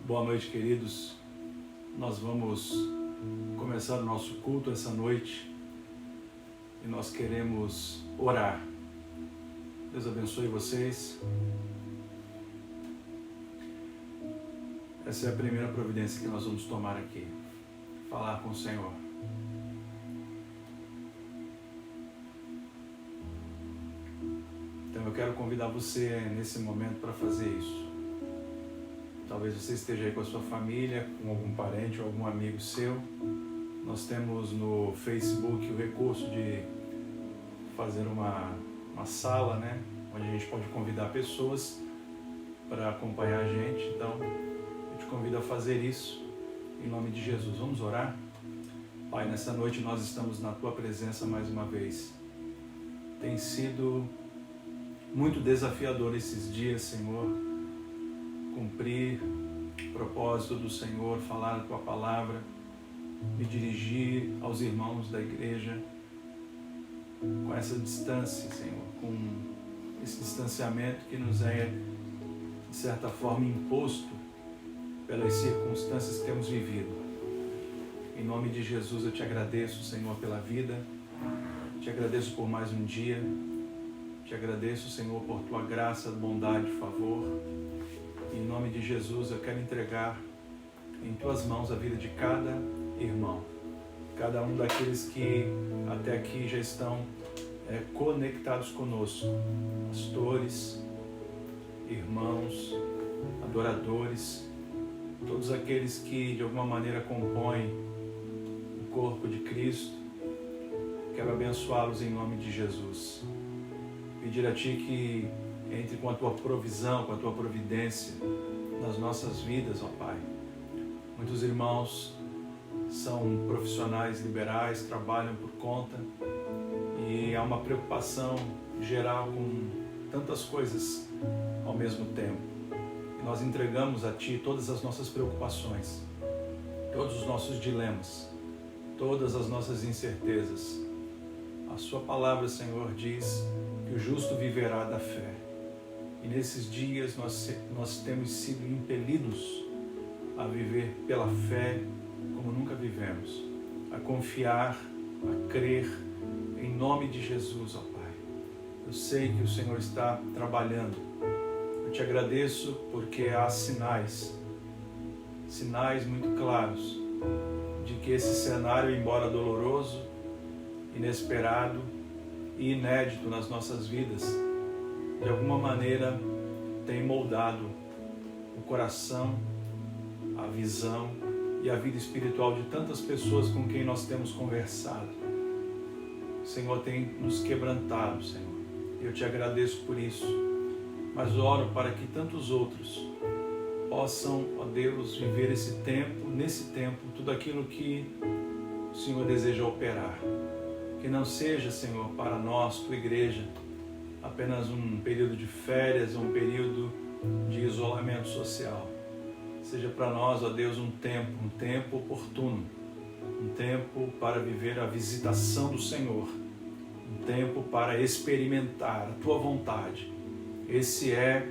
Boa noite, queridos. Nós vamos começar o nosso culto essa noite e nós queremos orar. Deus abençoe vocês. Essa é a primeira providência que nós vamos tomar aqui. Falar com o Senhor. Então eu quero convidar você nesse momento para fazer isso. Talvez você esteja aí com a sua família, com algum parente ou algum amigo seu. Nós temos no Facebook o recurso de fazer uma sala, né? Onde a gente pode convidar pessoas para acompanhar a gente. Então, eu te convido a fazer isso em nome de Jesus. Vamos orar? Pai, nessa noite nós estamos na Tua presença mais uma vez. Tem sido muito desafiador esses dias, Senhor, cumprir o propósito do Senhor, falar a Tua palavra, me dirigir aos irmãos da igreja com essa distância, Senhor, com esse distanciamento que nos é, de certa forma, imposto pelas circunstâncias que temos vivido. Em nome de Jesus eu te agradeço, Senhor, pela vida, te agradeço por mais um dia, te agradeço, Senhor, por Tua graça, bondade, favor. Em nome de Jesus, eu quero entregar em Tuas mãos a vida de cada irmão. Cada um daqueles que até aqui já estão conectados conosco. Pastores, irmãos, adoradores, todos aqueles que de alguma maneira compõem o corpo de Cristo. Quero abençoá-los em nome de Jesus. Pedir a Ti que entre com a Tua provisão, com a Tua providência nas nossas vidas, ó Pai. Muitos irmãos são profissionais liberais, trabalham por conta e há uma preocupação geral com tantas coisas ao mesmo tempo. E nós entregamos a Ti todas as nossas preocupações, todos os nossos dilemas, todas as nossas incertezas. A Sua palavra, Senhor, diz que o justo viverá da fé. E nesses dias nós temos sido impelidos a viver pela fé como nunca vivemos, a confiar, a crer em nome de Jesus, ó Pai. Eu sei que o Senhor está trabalhando. Eu te agradeço porque há sinais muito claros de que esse cenário, embora doloroso, inesperado e inédito nas nossas vidas, de alguma maneira tem moldado o coração, a visão e a vida espiritual de tantas pessoas com quem nós temos conversado. O Senhor tem nos quebrantado, Senhor. Eu te agradeço por isso, mas oro para que tantos outros possam, ó Deus, viver nesse tempo, tudo aquilo que o Senhor deseja operar. Que não seja, Senhor, para nós, Tua igreja, apenas um período de férias, um período de isolamento social. Seja para nós, ó Deus, um tempo oportuno, um tempo para viver a visitação do Senhor, um tempo para experimentar a Tua vontade. Esse é,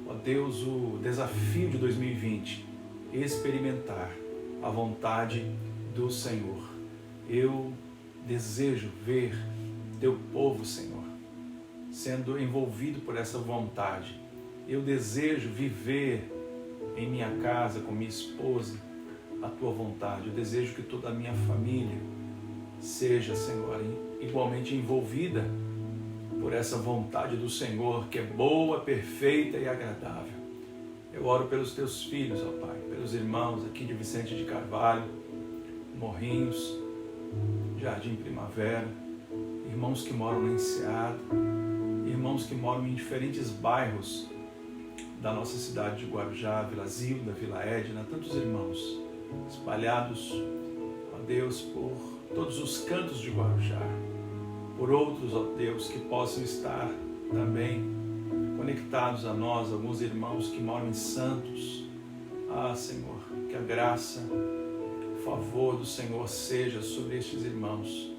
ó Deus, o desafio de 2020, experimentar a vontade do Senhor. Eu desejo ver Teu povo, Senhor, sendo envolvido por essa vontade. Eu desejo viver em minha casa, com minha esposa, a Tua vontade. Eu desejo que toda a minha família seja, Senhor, igualmente envolvida por essa vontade do Senhor, que é boa, perfeita e agradável. Eu oro pelos Teus filhos, ó Pai, pelos irmãos aqui de Vicente de Carvalho, Morrinhos, Jardim Primavera, irmãos que moram no Enseado, irmãos que moram em diferentes bairros da nossa cidade de Guarujá, Vila Zilda, Vila Edna, tantos irmãos espalhados, ó Deus, por todos os cantos de Guarujá, por outros, ó Deus, que possam estar também conectados a nós, alguns irmãos que moram em Santos. Ah, Senhor, que a graça, o favor do Senhor seja sobre estes irmãos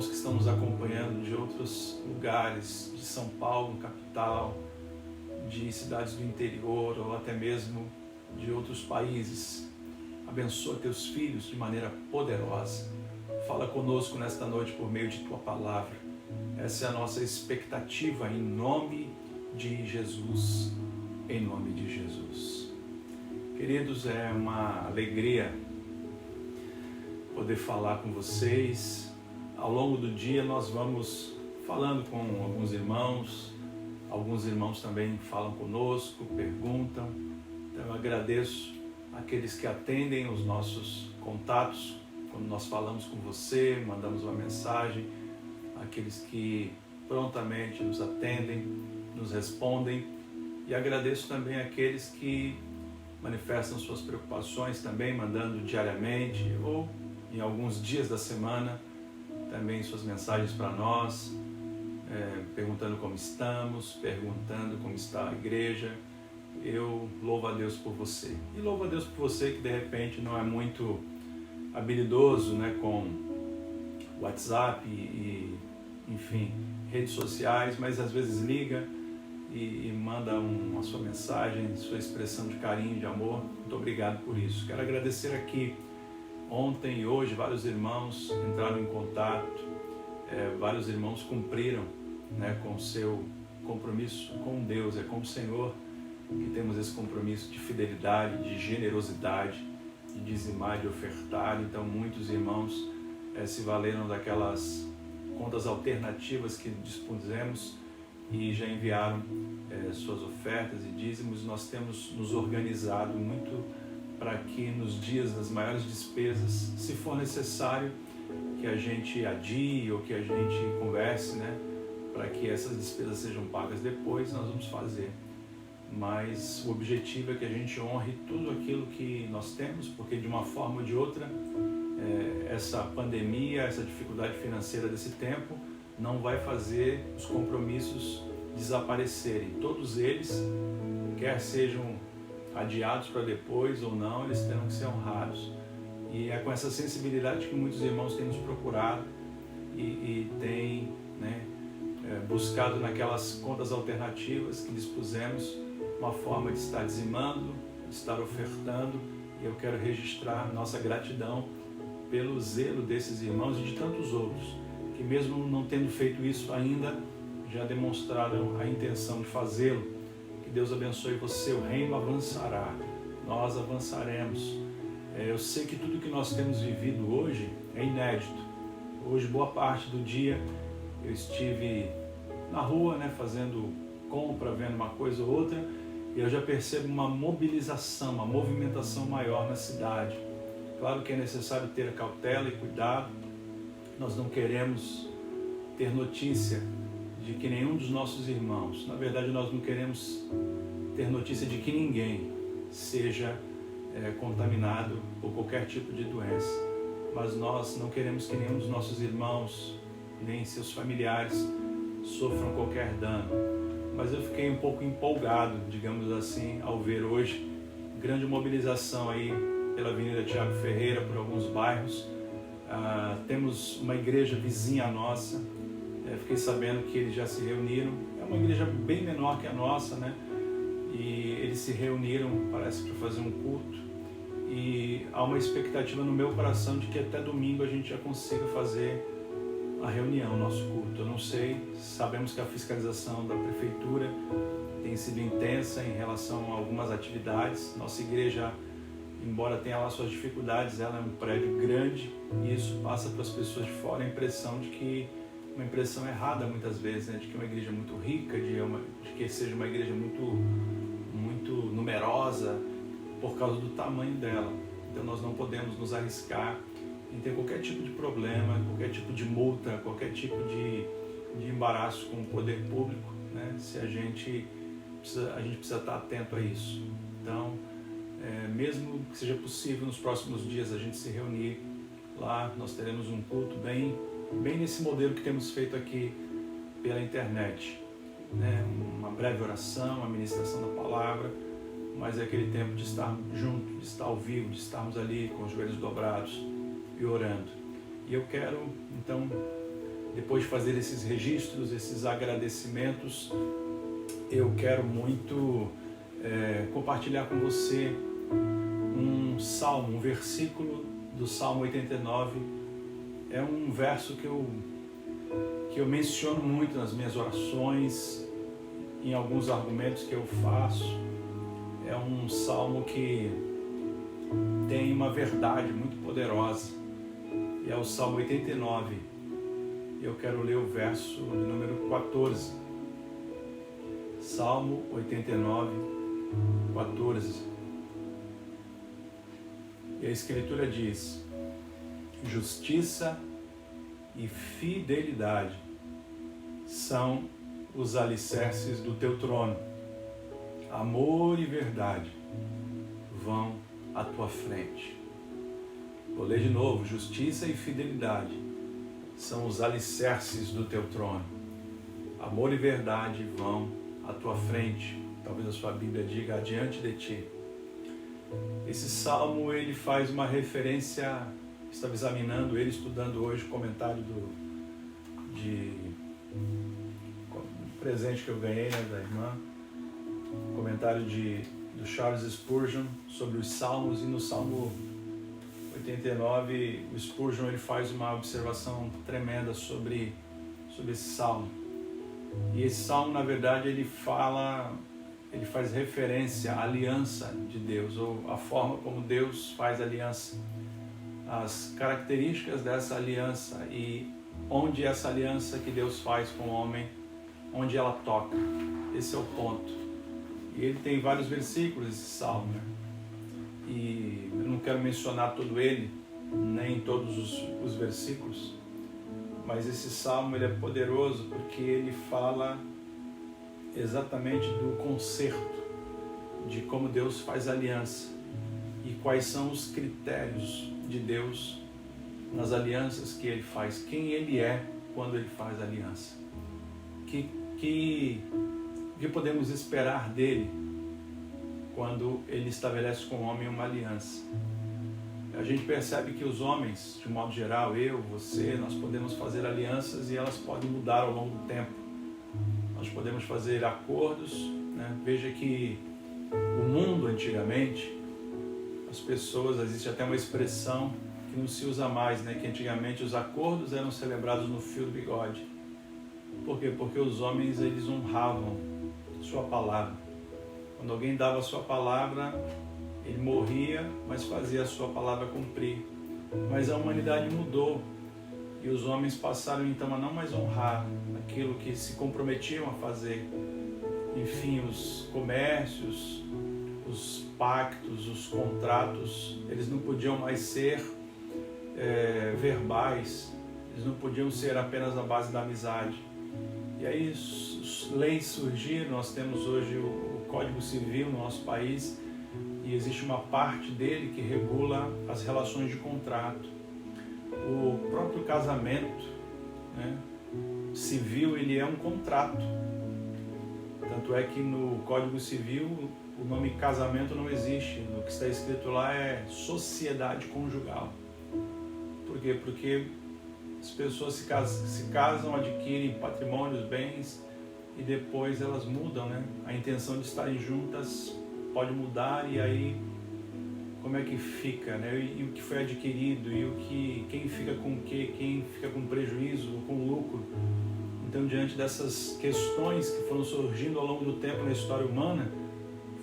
que estão nos acompanhando de outros lugares, de São Paulo, capital, de cidades do interior ou até mesmo de outros países. Abençoa teus filhos de maneira poderosa. Fala conosco nesta noite por meio de tua palavra. Essa é a nossa expectativa em nome de Jesus. Em nome de Jesus. Queridos, é uma alegria poder falar com vocês. Ao longo do dia nós vamos falando com alguns irmãos também falam conosco, perguntam. Então eu agradeço aqueles que atendem os nossos contatos, quando nós falamos com você, mandamos uma mensagem, aqueles que prontamente nos atendem, nos respondem, e agradeço também aqueles que manifestam suas preocupações também, mandando diariamente ou em alguns dias da semana também suas mensagens para nós, perguntando como estamos, perguntando como está a igreja. Eu louvo a Deus por você. E louvo a Deus por você que de repente não é muito habilidoso, né, com WhatsApp e enfim, redes sociais, mas às vezes liga e manda a sua mensagem, sua expressão de carinho, de amor. Muito obrigado por isso. Quero agradecer aqui, ontem e hoje, vários irmãos entraram em contato, vários irmãos cumpriram, né, com o seu compromisso com Deus, com o Senhor, que temos esse compromisso de fidelidade, de generosidade, de dizimar, de ofertar. Então muitos irmãos se valeram daquelas contas alternativas que dispusemos e já enviaram suas ofertas e dízimos. Nós temos nos organizado muito para que nos dias das maiores despesas, se for necessário que a gente adie ou que a gente converse, né, para que essas despesas sejam pagas depois, nós vamos fazer. Mas o objetivo é que a gente honre tudo aquilo que nós temos, porque de uma forma ou de outra, essa pandemia, essa dificuldade financeira desse tempo não vai fazer os compromissos desaparecerem. Todos eles, quer sejam adiados para depois ou não, eles terão que ser honrados. E é com essa sensibilidade que muitos irmãos têm nos procurado e têm, né, buscado naquelas contas alternativas que dispusemos uma forma de estar dizimando, de estar ofertando, e eu quero registrar nossa gratidão pelo zelo desses irmãos e de tantos outros, que mesmo não tendo feito isso ainda, já demonstraram a intenção de fazê-lo. Que Deus abençoe você, o reino avançará, nós avançaremos. Eu sei que tudo que nós temos vivido hoje é inédito. Hoje, boa parte do dia, eu estive na rua, né, fazendo compra, vendo uma coisa ou outra, e eu já percebo uma mobilização, uma movimentação maior na cidade. Claro que é necessário ter cautela e cuidado. Nós não queremos ter notícia de que nenhum dos nossos irmãos, na verdade nós não queremos ter notícia de que ninguém seja contaminado por qualquer tipo de doença. Mas nós não queremos que nenhum dos nossos irmãos, nem seus familiares, sofram qualquer dano. Mas eu fiquei um pouco empolgado, digamos assim, ao ver hoje grande mobilização aí pela Avenida Tiago Ferreira, por alguns bairros. Temos uma igreja vizinha nossa, fiquei sabendo que eles já se reuniram. É uma igreja bem menor que a nossa, né? E eles se reuniram, parece, para fazer um culto. E há uma expectativa no meu coração de que até domingo a gente já consiga fazer a reunião, o nosso culto. Eu não sei, sabemos que a fiscalização da prefeitura tem sido intensa em relação a algumas atividades. Nossa igreja, embora tenha lá suas dificuldades, ela é um prédio grande e isso passa para as pessoas de fora a impressão de que, uma impressão errada muitas vezes, né, de que é uma igreja muito rica, de que seja uma igreja muito numerosa por causa do tamanho dela. Então nós não podemos nos arriscar em ter qualquer tipo de problema, qualquer tipo de multa, qualquer tipo de embaraço com o poder público, né? Se a gente precisa estar atento a isso. Então, mesmo que seja possível nos próximos dias a gente se reunir lá, nós teremos um culto bem nesse modelo que temos feito aqui pela internet, né? Uma breve oração, uma ministração da palavra, mas é aquele tempo de estar junto, de estar ao vivo, de estarmos ali com os joelhos dobrados e orando. E eu quero, então, depois de fazer esses registros, esses agradecimentos, eu quero muito compartilhar com você um salmo, um versículo do Salmo 89. É um verso que eu menciono muito nas minhas orações, em alguns argumentos que eu faço. É um salmo que tem uma verdade muito poderosa. E é o Salmo 89. Eu quero ler o verso de número 14. Salmo 89, 14. E a Escritura diz: justiça e fidelidade são os alicerces do teu trono. Amor e verdade vão à tua frente. Vou ler de novo: justiça e fidelidade são os alicerces do teu trono. Amor e verdade vão à tua frente. Talvez a sua Bíblia diga: adiante de ti. Esse salmo, ele faz uma referência, estava examinando ele, estudando hoje o comentário do presente que eu ganhei, né, da irmã, comentário do Charles Spurgeon sobre os salmos. E no Salmo 89, o Spurgeon, ele faz uma observação tremenda sobre esse salmo. E esse salmo, na verdade, ele faz referência à aliança de Deus, ou a forma como Deus faz aliança, as características dessa aliança e onde essa aliança que Deus faz com o homem, onde ela toca. Esse é o ponto. E ele tem vários versículos, esse salmo, né? E eu não quero mencionar todo ele, nem todos os versículos, mas esse salmo, ele é poderoso porque ele fala exatamente do concerto, de como Deus faz aliança e quais são os critérios de Deus nas alianças que Ele faz, quem Ele é quando Ele faz aliança, que podemos esperar dEle quando Ele estabelece com o homem uma aliança. A gente percebe que os homens, de modo geral, eu, você, nós podemos fazer alianças e elas podem mudar ao longo do tempo. Nós podemos fazer acordos, né? Veja que o mundo antigamente, as pessoas, existe até uma expressão que não se usa mais, né? Que antigamente os acordos eram celebrados no fio do bigode. Por quê? Porque os homens, eles honravam sua palavra. Quando alguém dava a sua palavra, ele morria, mas fazia a sua palavra cumprir. Mas a humanidade mudou. E os homens passaram então a não mais honrar aquilo que se comprometiam a fazer. Enfim, os comércios, os pactos, os contratos, eles não podiam mais ser verbais, eles não podiam ser apenas na base da amizade. E aí leis surgiram, nós temos hoje o Código Civil no nosso país, e existe uma parte dele que regula as relações de contrato. O próprio casamento, né, civil, ele é um contrato. Tanto é que no Código Civil o nome casamento não existe. O que está escrito lá é sociedade conjugal. Por quê? Porque as pessoas se casam, adquirem patrimônios, bens, e depois elas mudam, né? A intenção de estarem juntas pode mudar, e aí como é que fica, né? E o que foi adquirido, e quem fica com o quê, quem fica com prejuízo ou com lucro. Então, diante dessas questões que foram surgindo ao longo do tempo na história humana,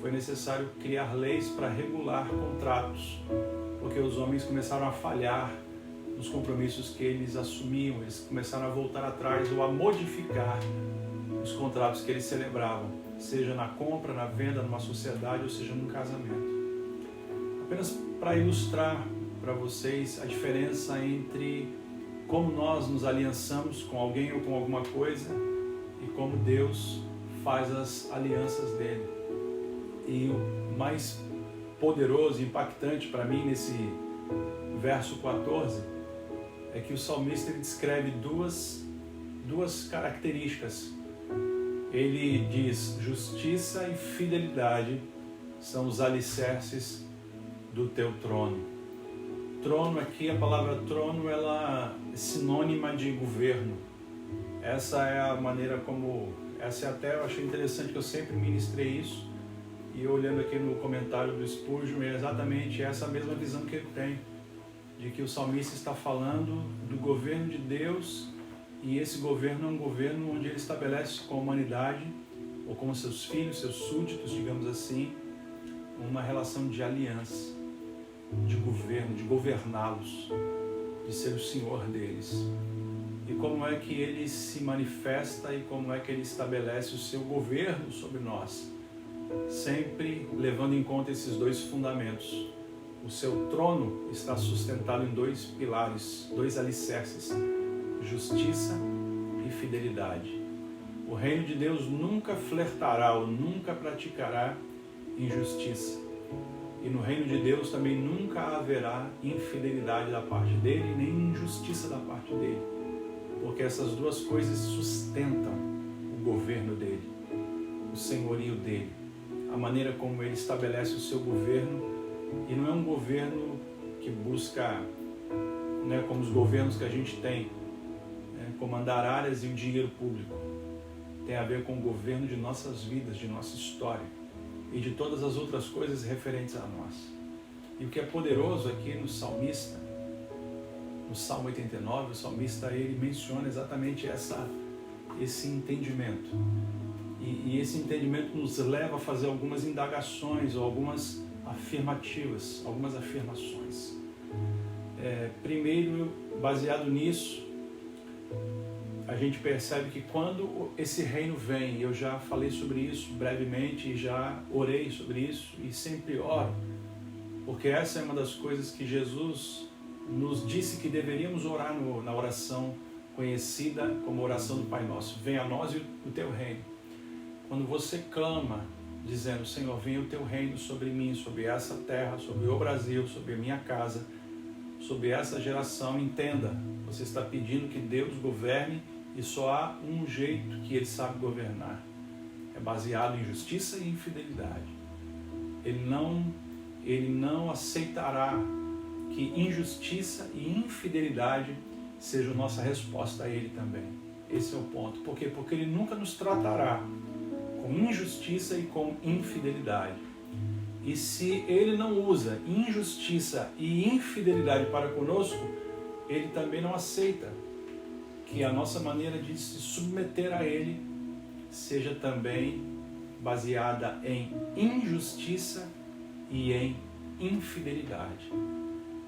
foi necessário criar leis para regular contratos, porque os homens começaram a falhar nos compromissos que eles assumiam, eles começaram a voltar atrás ou a modificar os contratos que eles celebravam, seja na compra, na venda, numa sociedade, ou seja num casamento. Apenas para ilustrar para vocês a diferença entre como nós nos aliançamos com alguém ou com alguma coisa e como Deus faz as alianças dele. E o mais poderoso e impactante para mim nesse verso 14 é que o salmista ele descreve duas características. Ele diz: justiça e fidelidade são os alicerces do teu trono. Trono aqui, a palavra trono, ela é sinônima de governo. Essa é a maneira como, essa é até, eu achei interessante que eu sempre ministrei isso, E eu olhando aqui no comentário do Spurgeon, é exatamente essa mesma visão que ele tem, de que o salmista está falando do governo de Deus, e esse governo é um governo onde ele estabelece com a humanidade, ou com seus filhos, seus súditos, digamos assim, uma relação de aliança, de governo, de governá-los, de ser o Senhor deles. E como é que ele se manifesta e como é que ele estabelece o seu governo sobre nós, sempre levando em conta esses dois fundamentos. O seu trono está sustentado em dois pilares, dois alicerces: justiça e fidelidade. O reino de Deus nunca flertará ou nunca praticará injustiça. E no reino de Deus também nunca haverá infidelidade da parte dele, nem injustiça da parte dele. Porque essas duas coisas sustentam o governo dele, o senhorio dele, a maneira como ele estabelece o seu governo. E não é um governo que busca, né, como os governos que a gente tem, né, comandar áreas e o dinheiro público. Tem a ver com o governo de nossas vidas, de nossa história e de todas as outras coisas referentes a nós. E o que é poderoso aqui no salmista, no Salmo 89, o salmista ele menciona exatamente esse entendimento. E esse entendimento nos leva a fazer algumas indagações ou algumas afirmativas, algumas afirmações. Primeiro, baseado nisso, a gente percebe que quando esse reino vem, eu já falei sobre isso brevemente, já orei sobre isso e sempre oro, porque essa é uma das coisas que Jesus nos disse que deveríamos orar na oração conhecida como oração do Pai Nosso. Venha a nós o teu reino. Quando você clama, dizendo: Senhor, venha o teu reino sobre mim, sobre essa terra, sobre o Brasil, sobre a minha casa, sobre essa geração, entenda, você está pedindo que Deus governe e só há um jeito que Ele sabe governar. É baseado em justiça e em fidelidade. Ele não aceitará que injustiça e infidelidade sejam nossa resposta a Ele também. Esse é o ponto. Por quê? Porque Ele nunca nos tratará com injustiça e com infidelidade. E se Ele não usa injustiça e infidelidade para conosco, Ele também não aceita que a nossa maneira de se submeter a Ele seja também baseada em injustiça e em infidelidade.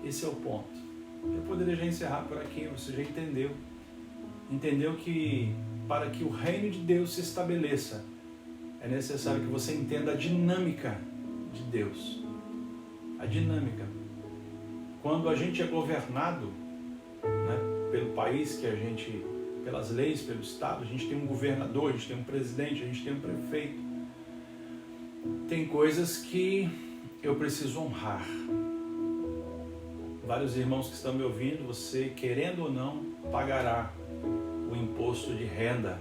Esse é o ponto. Eu poderia já encerrar por aqui, você já entendeu. Entendeu que para que o reino de Deus se estabeleça, é necessário que você entenda a dinâmica de Deus. A dinâmica. Quando a gente é governado, né, pelo país que a gente, pelas leis, pelo Estado, a gente tem um governador, a gente tem um presidente, a gente tem um prefeito. Tem coisas que eu preciso honrar. Vários irmãos que estão me ouvindo, você, querendo ou não, pagará o imposto de renda.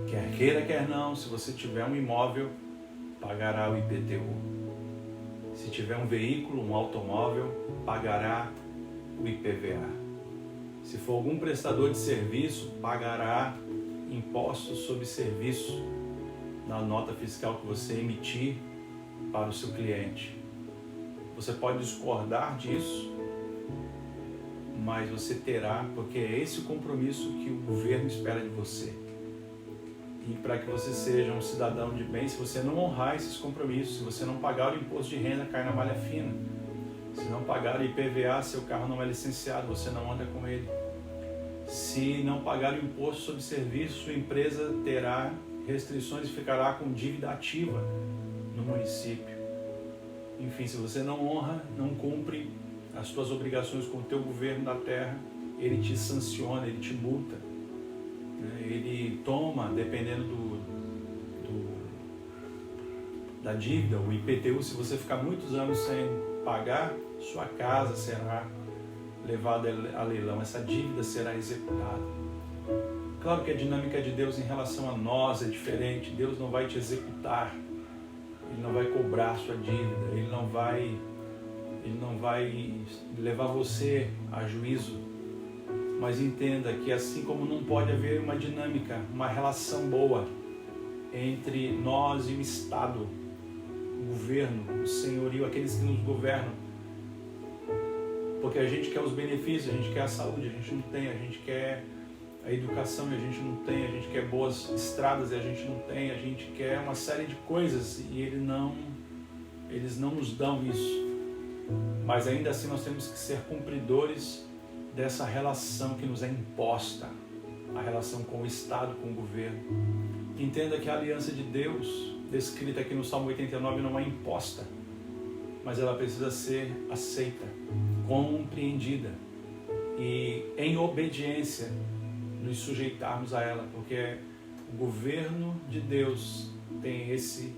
Quer queira, quer não, se você tiver um imóvel, pagará o IPTU. Se tiver um veículo, um automóvel, pagará o IPVA. Se for algum prestador de serviço, pagará impostos sobre serviço na nota fiscal que você emitir para o seu cliente. Você pode discordar disso, mas você terá, porque é esse o compromisso que o governo espera de você. E para que você seja um cidadão de bem, se você não honrar esses compromissos, se você não pagar o imposto de renda, cai na malha fina. Se não pagar o IPVA, seu carro não é licenciado, você não anda com ele. Se não pagar o imposto sobre serviço, sua empresa terá restrições e ficará com dívida ativa no município. Enfim, se você não honra, não cumpre as suas obrigações com o teu governo da terra, ele te sanciona, ele te multa. Ele toma, dependendo da dívida, o IPTU, se você ficar muitos anos sem pagar, sua casa será levada a leilão, essa dívida será executada. Claro que a dinâmica de Deus em relação a nós é diferente. Deus não vai te executar, Ele não vai cobrar sua dívida, Ele não vai levar você a juízo. Mas entenda que assim como não pode haver uma dinâmica, uma relação boa entre nós e o Estado, o governo, o senhorio, aqueles que nos governam. Porque a gente quer os benefícios, a gente quer a saúde, a gente não tem, a gente quer a educação e a gente não tem, a gente quer boas estradas e a gente não tem, a gente quer uma série de coisas e eles não nos dão isso. Mas ainda assim nós temos que ser cumpridores dessa relação que nos é imposta, a relação com o Estado, com o governo. Entenda que a aliança de Deus, descrita aqui no Salmo 89, não é imposta, mas ela precisa ser aceita, compreendida e em obediência nos sujeitarmos a ela, porque o governo de Deus tem esse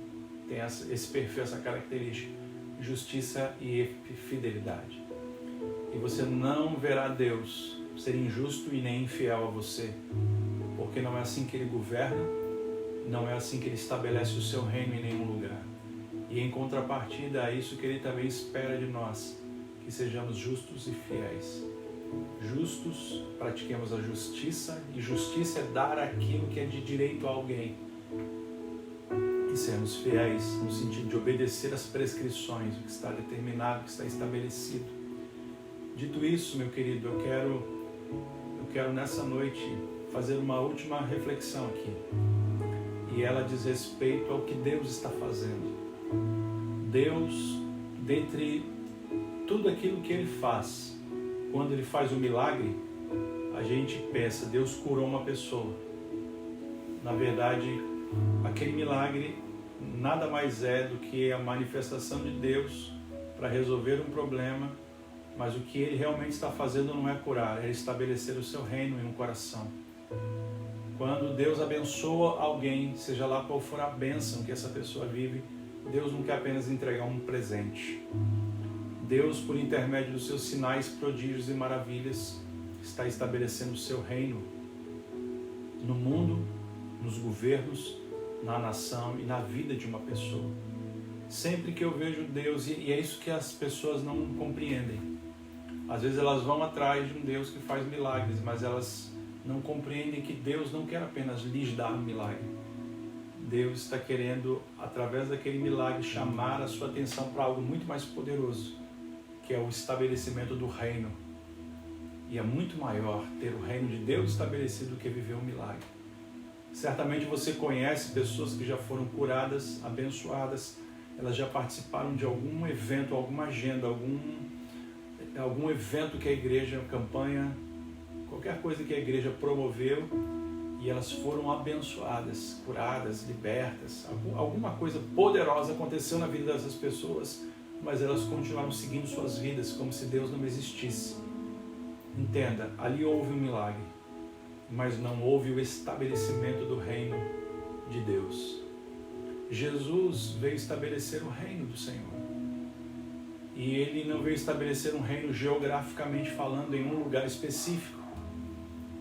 perfil, essa característica: justiça e fidelidade. E você não verá Deus ser injusto e nem infiel a você, porque não é assim que Ele governa, não é assim que Ele estabelece o seu reino em nenhum lugar. E em contrapartida a isso que Ele também espera de nós, que sejamos justos e fiéis. Justos, pratiquemos a justiça, e justiça é dar aquilo que é de direito a alguém. E sermos fiéis no sentido de obedecer às prescrições, o que está determinado, o que está estabelecido. Dito isso, meu querido, eu quero nessa noite fazer uma última reflexão aqui. E ela diz respeito ao que Deus está fazendo. Deus, dentre tudo aquilo que Ele faz, quando Ele faz um milagre, a gente pensa, Deus curou uma pessoa. Na verdade, aquele milagre nada mais é do que a manifestação de Deus para resolver um problema, mas o que Ele realmente está fazendo não é curar, é estabelecer o seu reino em um coração. Quando Deus abençoa alguém, seja lá qual for a bênção que essa pessoa vive, Deus não quer apenas entregar um presente. Deus, por intermédio dos seus sinais, prodígios e maravilhas, está estabelecendo o seu reino no mundo, nos governos, na nação e na vida de uma pessoa. Sempre que eu vejo Deus, e é isso que as pessoas não compreendem. Às vezes elas vão atrás de um Deus que faz milagres, mas elas não compreendem que Deus não quer apenas lhes dar um milagre. Deus está querendo, através daquele milagre, chamar a sua atenção para algo muito mais poderoso, que é o estabelecimento do reino. E é muito maior ter o reino de Deus estabelecido do que viver um milagre. Certamente você conhece pessoas que já foram curadas, abençoadas, elas já participaram de algum evento, alguma agenda, algum evento que a igreja, campanha, qualquer coisa que a igreja promoveu, e elas foram abençoadas, curadas, libertas. Alguma coisa poderosa aconteceu na vida dessas pessoas, mas elas continuaram seguindo suas vidas como se Deus não existisse. Entenda, ali houve um milagre, mas não houve o estabelecimento do reino de Deus. Jesus veio estabelecer o reino do Senhor. E Ele não veio estabelecer um reino geograficamente falando em um lugar específico,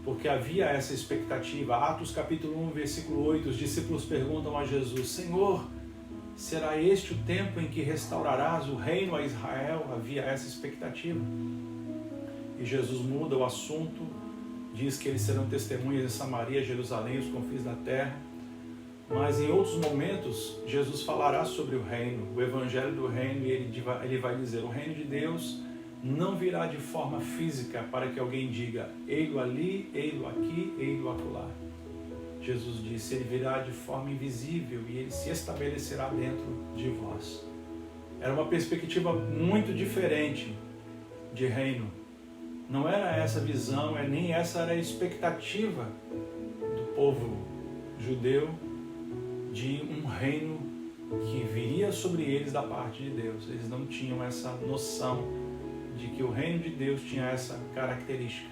porque havia essa expectativa. Atos capítulo 1, versículo 8, os discípulos perguntam a Jesus: Senhor, será este o tempo em que restaurarás o reino a Israel? Havia essa expectativa. E Jesus muda o assunto, diz que eles serão testemunhas em Samaria, Jerusalém, os confins da terra. Mas em outros momentos, Jesus falará sobre o reino, o evangelho do reino, e ele vai dizer: o reino de Deus não virá de forma física para que alguém diga, ei-lo ali, ei-lo aqui, ei-lo acolá. Jesus disse, ele virá de forma invisível e ele se estabelecerá dentro de vós. Era uma perspectiva muito diferente de reino. Não era essa visão, nem essa era a expectativa do povo judeu de um reino que viria sobre eles da parte de Deus. Eles não tinham essa noção de que o reino de Deus tinha essa característica.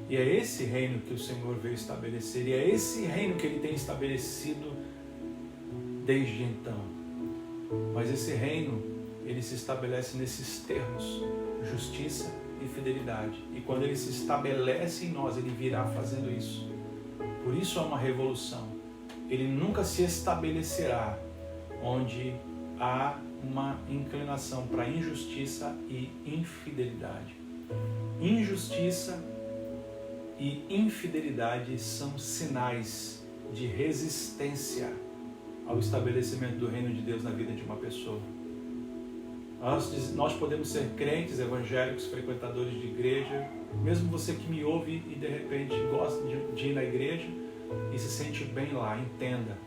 E é esse reino que o Senhor veio estabelecer, e é esse reino que Ele tem estabelecido desde então. Mas esse reino, ele se estabelece nesses termos, justiça e fidelidade. E quando ele se estabelece em nós, ele virá fazendo isso. Por isso há uma revolução. Ele nunca se estabelecerá onde há uma inclinação para injustiça e infidelidade. Injustiça e infidelidade são sinais de resistência ao estabelecimento do reino de Deus na vida de uma pessoa. Nós podemos ser crentes, evangélicos, frequentadores de igreja, mesmo você que me ouve e de repente gosta de ir na igreja e se sente bem lá, entenda.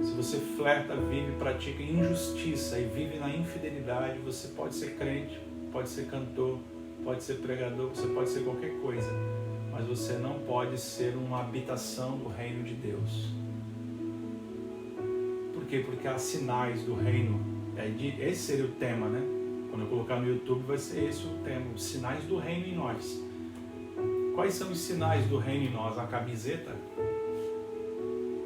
Se você flerta, vive, pratica injustiça e vive na infidelidade, você pode ser crente, pode ser cantor, pode ser pregador, você pode ser qualquer coisa, mas você não pode ser uma habitação do reino de Deus. Por quê? Porque há sinais do reino. Esse seria o tema, né? Quando eu colocar no YouTube vai ser esse o tema, os sinais do reino em nós. Quais são os sinais do reino em nós? A camiseta?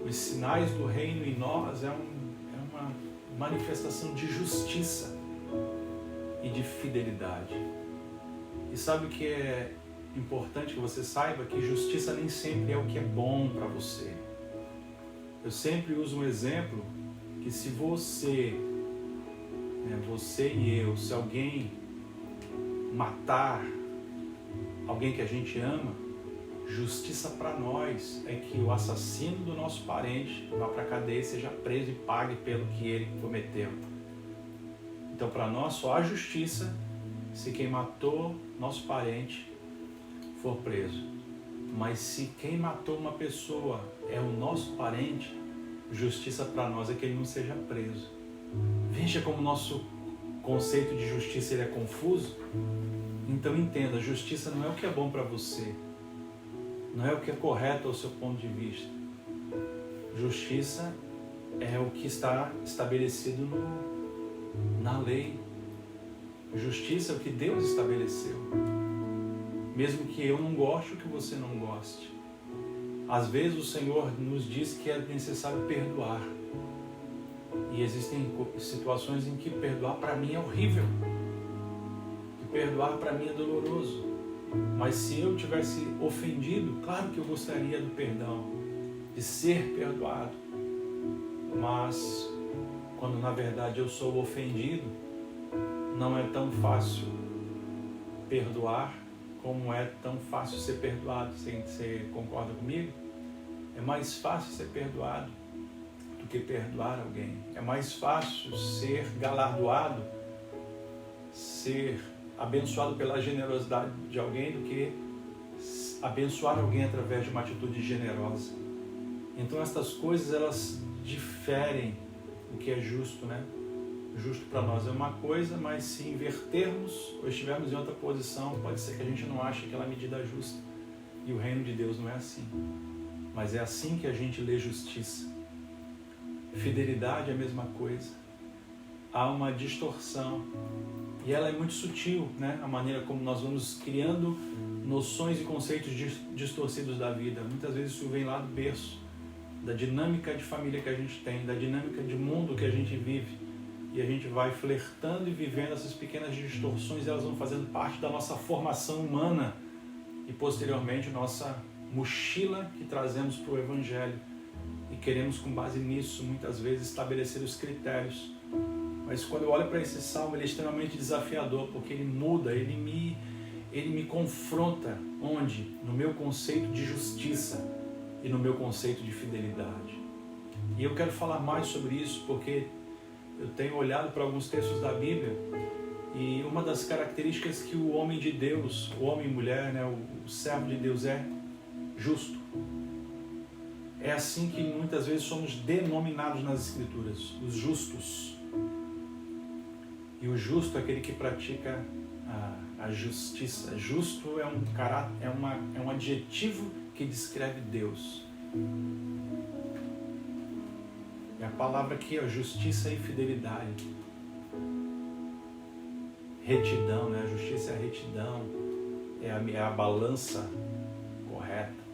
Os sinais do reino em nós é uma manifestação de justiça e de fidelidade. E sabe o que é importante que você saiba? Que justiça nem sempre é o que é bom para você. Eu sempre uso um exemplo que se você e eu, se alguém matar alguém que a gente ama, justiça para nós é que o assassino do nosso parente vá para a cadeia, seja preso e pague pelo que ele cometeu. Então, para nós só há justiça se quem matou nosso parente for preso. Mas se quem matou uma pessoa é o nosso parente, justiça para nós é que ele não seja preso. Veja como o nosso conceito de justiça ele é confuso. Então entenda, justiça não é o que é bom para você, não é o que é correto ao seu ponto de vista. Justiça é o que está estabelecido na lei. Justiça é o que Deus estabeleceu. Mesmo que eu não goste, o que você não goste. Às vezes o Senhor nos diz que é necessário perdoar. E existem situações em que perdoar para mim é horrível. Que perdoar para mim é doloroso. Mas se eu tivesse ofendido, claro que eu gostaria do perdão, de ser perdoado. Mas quando na verdade eu sou ofendido, não é tão fácil perdoar como é tão fácil ser perdoado. Você concorda comigo? É mais fácil ser perdoado do que perdoar alguém. É mais fácil ser galardoado, ser abençoado pela generosidade de alguém do que abençoar alguém através de uma atitude generosa. Então estas coisas elas diferem o que é justo, né? Justo para nós é uma coisa, mas se invertermos ou estivermos em outra posição, pode ser que a gente não ache aquela medida justa. E o reino de Deus não é assim. Mas é assim que a gente lê justiça. Fidelidade é a mesma coisa. Há uma distorção. E ela é muito sutil, né? A maneira como nós vamos criando noções e conceitos distorcidos da vida. Muitas vezes isso vem lá do berço, da dinâmica de família que a gente tem, da dinâmica de mundo que a gente vive. E a gente vai flertando e vivendo essas pequenas distorções, e elas vão fazendo parte da nossa formação humana e posteriormente nossa mochila que trazemos para o Evangelho. E queremos, com base nisso, muitas vezes estabelecer os critérios. Mas quando eu olho para esse salmo, ele é extremamente desafiador, porque ele muda, ele me confronta. Onde? No meu conceito de justiça e no meu conceito de fidelidade. E eu quero falar mais sobre isso, porque eu tenho olhado para alguns textos da Bíblia e uma das características que o homem de Deus, o homem e mulher, né, o servo de Deus é justo. É assim que muitas vezes somos denominados nas Escrituras, os justos. E o justo é aquele que pratica a justiça. Justo é um adjetivo que descreve Deus. É a palavra aqui, ó, justiça e fidelidade. Retidão, né? A justiça é a retidão, é a balança correta.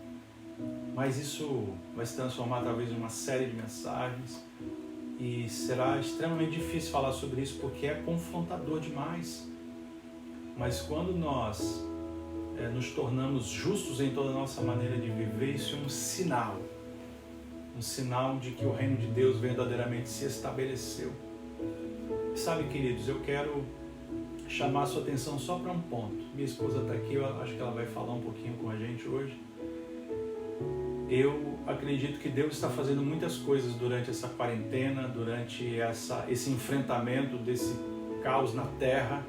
Mas isso vai se transformar talvez em uma série de mensagens e será extremamente difícil falar sobre isso porque é confrontador demais. Mas quando nós nos tornamos justos em toda a nossa maneira de viver, isso é um sinal de que o reino de Deus verdadeiramente se estabeleceu. E sabe, queridos, eu quero chamar a sua atenção só para um ponto. Minha esposa está aqui, eu acho que ela vai falar um pouquinho com a gente hoje. Eu acredito que Deus está fazendo muitas coisas durante essa quarentena, durante esse enfrentamento desse caos na Terra,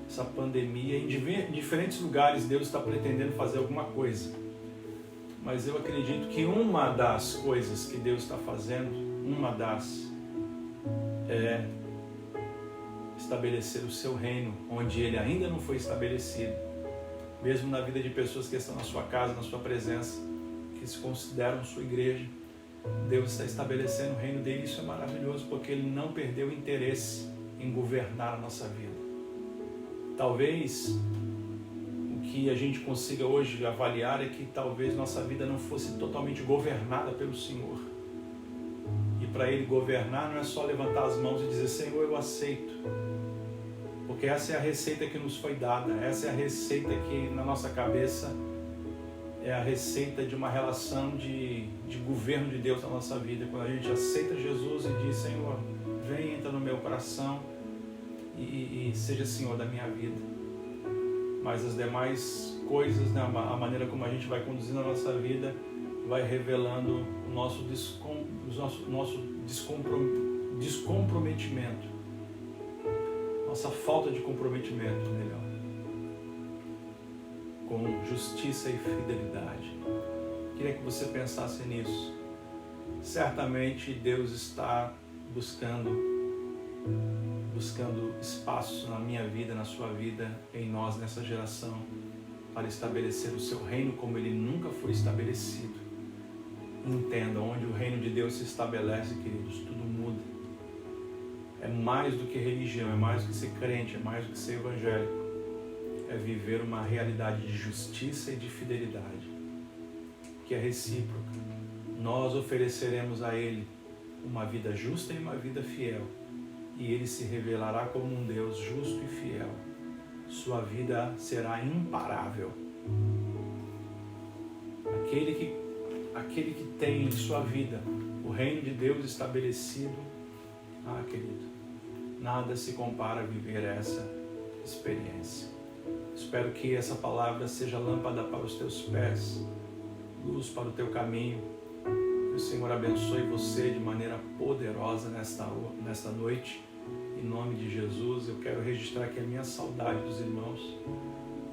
essa pandemia. Em diferentes lugares Deus está pretendendo fazer alguma coisa. Mas eu acredito que uma das coisas que Deus está fazendo, é estabelecer o seu reino onde ele ainda não foi estabelecido. Mesmo na vida de pessoas que estão na sua casa, na sua presença, que se consideram sua igreja, Deus está estabelecendo o reino dele. Isso é maravilhoso, porque ele não perdeu o interesse em governar a nossa vida. Talvez o que a gente consiga hoje avaliar é que talvez nossa vida não fosse totalmente governada pelo Senhor. E para ele governar não é só levantar as mãos e dizer: Senhor, eu aceito. Porque essa é a receita que nos foi dada, essa é a receita que na nossa cabeça é a receita de uma relação de governo de Deus na nossa vida. Quando a gente aceita Jesus e diz: Senhor, vem, entra no meu coração e seja Senhor da minha vida. Mas as demais coisas, né, a maneira como a gente vai conduzindo a nossa vida, vai revelando o nosso descomprometimento, nossa falta de comprometimento, melhor, com justiça e fidelidade. Queria que você pensasse nisso. Certamente Deus está buscando espaço na minha vida, na sua vida, em nós, nessa geração, para estabelecer o seu reino como ele nunca foi estabelecido. Entenda, onde o reino de Deus se estabelece, queridos, tudo muda. É mais do que religião, é mais do que ser crente, é mais do que ser evangélico. É viver uma realidade de justiça e de fidelidade, que é recíproca. Nós ofereceremos a Ele uma vida justa e uma vida fiel, e Ele se revelará como um Deus justo e fiel. Sua vida será imparável. Aquele que tem em sua vida o reino de Deus estabelecido, querido, nada se compara a viver essa experiência. Espero que essa palavra seja lâmpada para os teus pés, luz para o teu caminho. Que o Senhor abençoe você de maneira poderosa nesta noite. Em nome de Jesus, eu quero registrar aqui a minha saudade dos irmãos.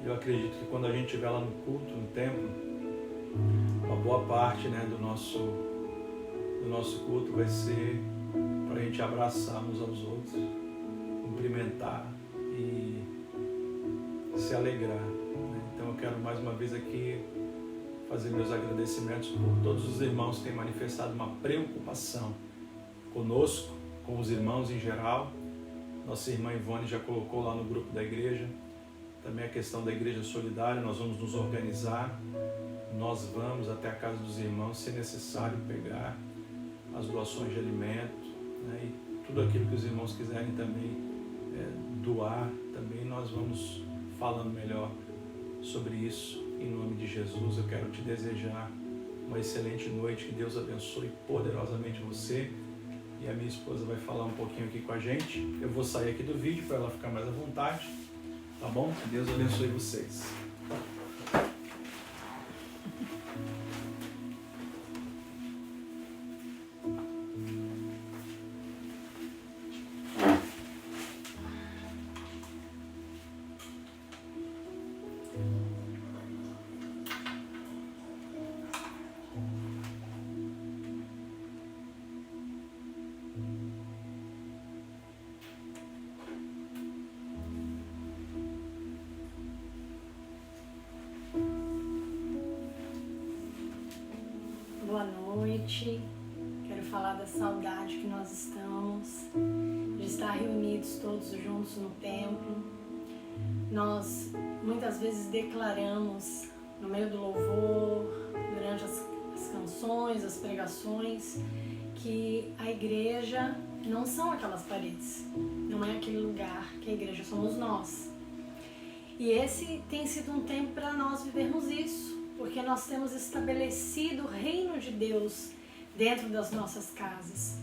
Eu acredito que quando a gente estiver lá no culto, no templo, uma boa parte, né, do nosso culto vai ser para a gente abraçar uns aos outros, cumprimentar e se alegrar, né? Então eu quero mais uma vez aqui fazer meus agradecimentos por todos os irmãos que têm manifestado uma preocupação conosco, com os irmãos em geral. Nossa irmã Ivone já colocou lá no grupo da igreja também a questão da igreja solidária. Nós vamos nos organizar, nós vamos até a casa dos irmãos, se necessário, pegar as doações de alimento, né, e tudo aquilo que os irmãos quiserem também doar, também nós vamos falando melhor sobre isso. Em nome de Jesus, eu quero te desejar uma excelente noite, que Deus abençoe poderosamente você. E a minha esposa vai falar um pouquinho aqui com a gente. Eu vou sair aqui do vídeo para ela ficar mais à vontade, tá bom? Que Deus abençoe vocês. Boa noite. Quero falar da saudade que nós estamos de estar reunidos todos juntos no templo. Nós muitas vezes declaramos no meio do louvor, durante as canções, as pregações, que a igreja não são aquelas paredes, não é aquele lugar, que a igreja somos nós. E esse tem sido um tempo para nós vivermos isso, porque nós temos estabelecido o reino de Deus dentro das nossas casas.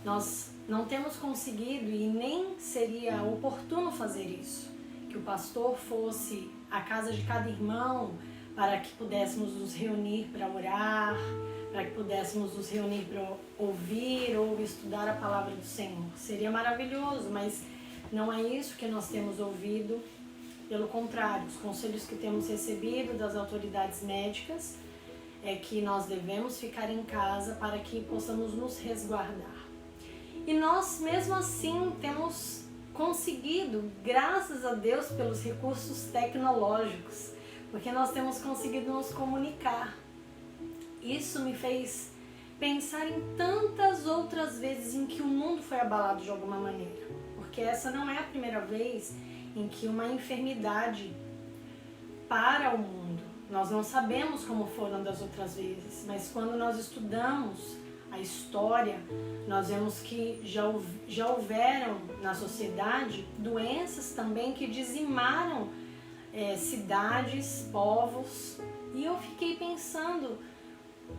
Nós não temos conseguido, e nem seria oportuno fazer isso, que o pastor fosse à casa de cada irmão para que pudéssemos nos reunir para orar, para que pudéssemos nos reunir para ouvir ou estudar a palavra do Senhor. Seria maravilhoso, mas não é isso que nós temos ouvido. Pelo contrário, os conselhos que temos recebido das autoridades médicas é que nós devemos ficar em casa para que possamos nos resguardar. E nós, mesmo assim, temos conseguido, graças a Deus, pelos recursos tecnológicos, porque nós temos conseguido nos comunicar. Isso me fez pensar em tantas outras vezes em que o mundo foi abalado de alguma maneira, porque essa não é a primeira vez em que uma enfermidade para o mundo. Nós não sabemos como foram das outras vezes, mas quando nós estudamos a história, nós vemos que já houveram na sociedade doenças também que dizimaram cidades, povos, e eu fiquei pensando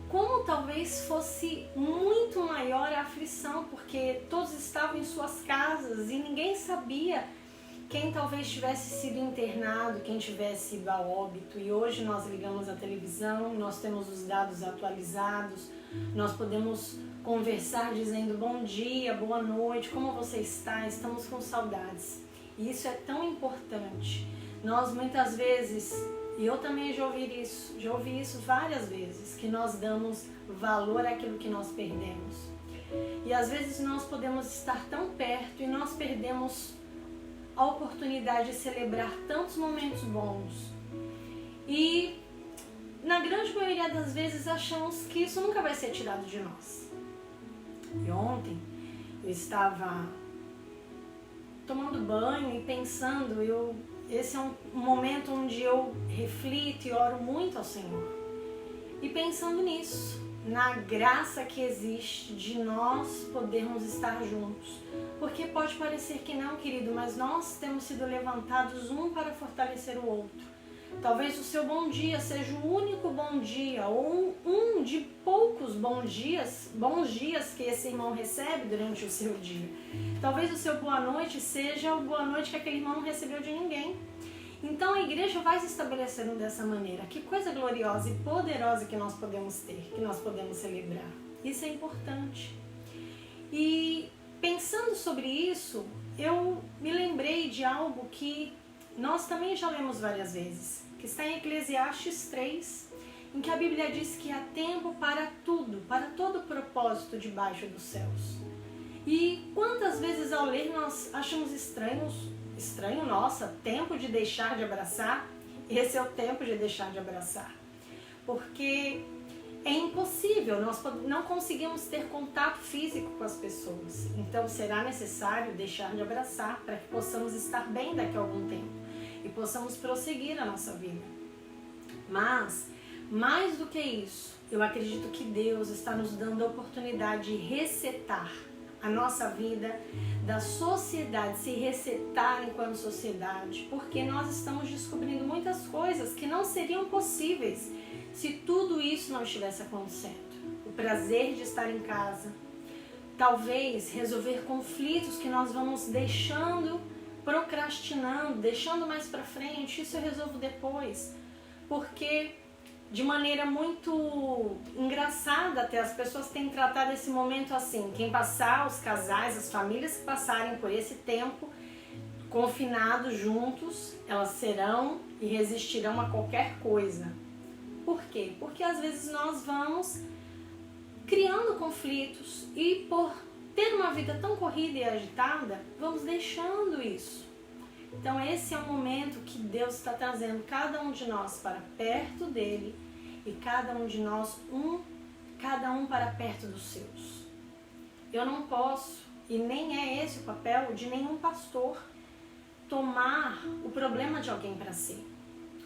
como talvez fosse muito maior a aflição, porque todos estavam em suas casas e ninguém sabia quem talvez tivesse sido internado, quem tivesse ido a óbito. E hoje nós ligamos a televisão, nós temos os dados atualizados, nós podemos conversar dizendo bom dia, boa noite, como você está? Estamos com saudades. E isso é tão importante. Nós muitas vezes, e eu também já ouvi isso várias vezes, que nós damos valor àquilo que nós perdemos. E às vezes nós podemos estar tão perto e nós perdemos a oportunidade de celebrar tantos momentos bons. E na grande maioria das vezes achamos que isso nunca vai ser tirado de nós. E ontem eu estava tomando banho e pensando, esse é um momento onde eu reflito e oro muito ao Senhor. E pensando nisso, na graça que existe de nós podermos estar juntos. Porque pode parecer que não, querido, mas nós temos sido levantados um para fortalecer o outro. Talvez o seu bom dia seja o único bom dia, ou um de poucos bons dias que esse irmão recebe durante o seu dia. Talvez o seu boa noite seja o boa noite que aquele irmão não recebeu de ninguém. Então a igreja vai se estabelecendo dessa maneira. Que coisa gloriosa e poderosa que nós podemos ter, que nós podemos celebrar. Isso é importante. E pensando sobre isso, eu me lembrei de algo que nós também já lemos várias vezes, que está em Eclesiastes 3, em que a Bíblia diz que há tempo para tudo, para todo propósito debaixo dos céus. E quantas vezes ao ler nós achamos estranho, nossa, tempo de deixar de abraçar? Esse é o tempo de deixar de abraçar. Porque é impossível, nós não conseguimos ter contato físico com as pessoas. Então será necessário deixar de abraçar para que possamos estar bem daqui a algum tempo e possamos prosseguir a nossa vida. Mas, mais do que isso, eu acredito que Deus está nos dando a oportunidade de resetar a nossa vida, da sociedade, se resetar enquanto sociedade, porque nós estamos descobrindo muitas coisas que não seriam possíveis se tudo isso não estivesse acontecendo. O prazer de estar em casa, talvez resolver conflitos que nós vamos deixando, procrastinando, deixando mais para frente, isso eu resolvo depois, porque de maneira muito engraçada até as pessoas têm tratado esse momento assim, quem passar, os casais, as famílias que passarem por esse tempo confinados juntos, elas serão e resistirão a qualquer coisa. Por quê? Porque às vezes nós vamos criando conflitos e por ter uma vida tão corrida e agitada, vamos deixando isso. Então esse é o momento que Deus está trazendo cada um de nós para perto dele e cada um de nós, cada um para perto dos seus. Eu não posso, e nem é esse o papel de nenhum pastor, tomar o problema de alguém para si.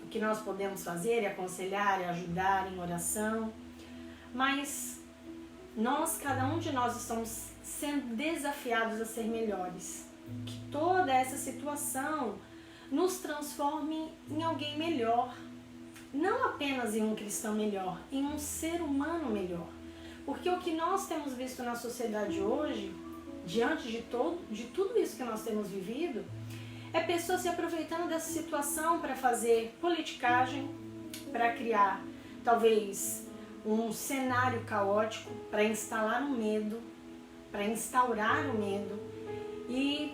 O que nós podemos fazer é aconselhar, é ajudar em oração, mas cada um de nós estamos sendo desafiados a ser melhores. Que toda essa situação nos transforme em alguém melhor, não apenas em um cristão melhor, em um ser humano melhor. Porque o que nós temos visto na sociedade hoje, diante de tudo isso que nós temos vivido, é pessoas se aproveitando dessa situação para fazer politicagem, para criar talvez um cenário caótico, para instalar o medo, para instaurar o medo. E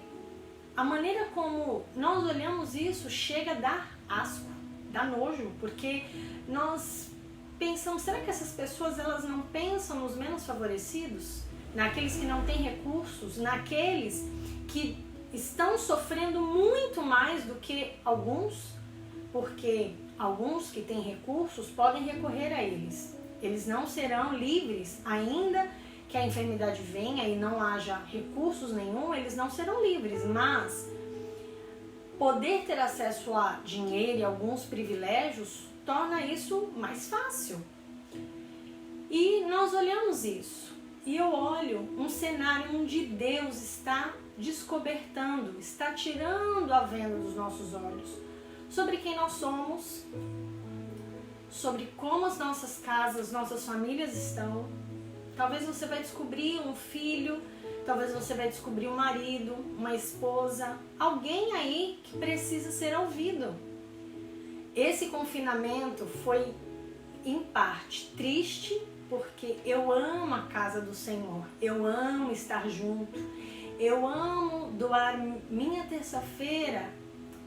a maneira como nós olhamos isso chega a dar asco, dá nojo, porque nós pensamos, será que essas pessoas elas não pensam nos menos favorecidos? Naqueles que não têm recursos, naqueles que estão sofrendo muito mais do que alguns, porque alguns que têm recursos podem recorrer a eles. Eles não serão livres, ainda que a enfermidade venha e não haja recursos nenhum, eles não serão livres, mas poder ter acesso a dinheiro e alguns privilégios torna isso mais fácil. E nós olhamos isso, e eu olho um cenário onde Deus está descobertando, está tirando a venda dos nossos olhos sobre quem nós somos, sobre como as nossas casas, nossas famílias estão. Talvez você vai descobrir um filho, talvez você vai descobrir um marido, uma esposa, alguém aí que precisa ser ouvido. Esse confinamento foi, em parte, triste, porque eu amo a casa do Senhor, eu amo estar junto, eu amo doar minha terça-feira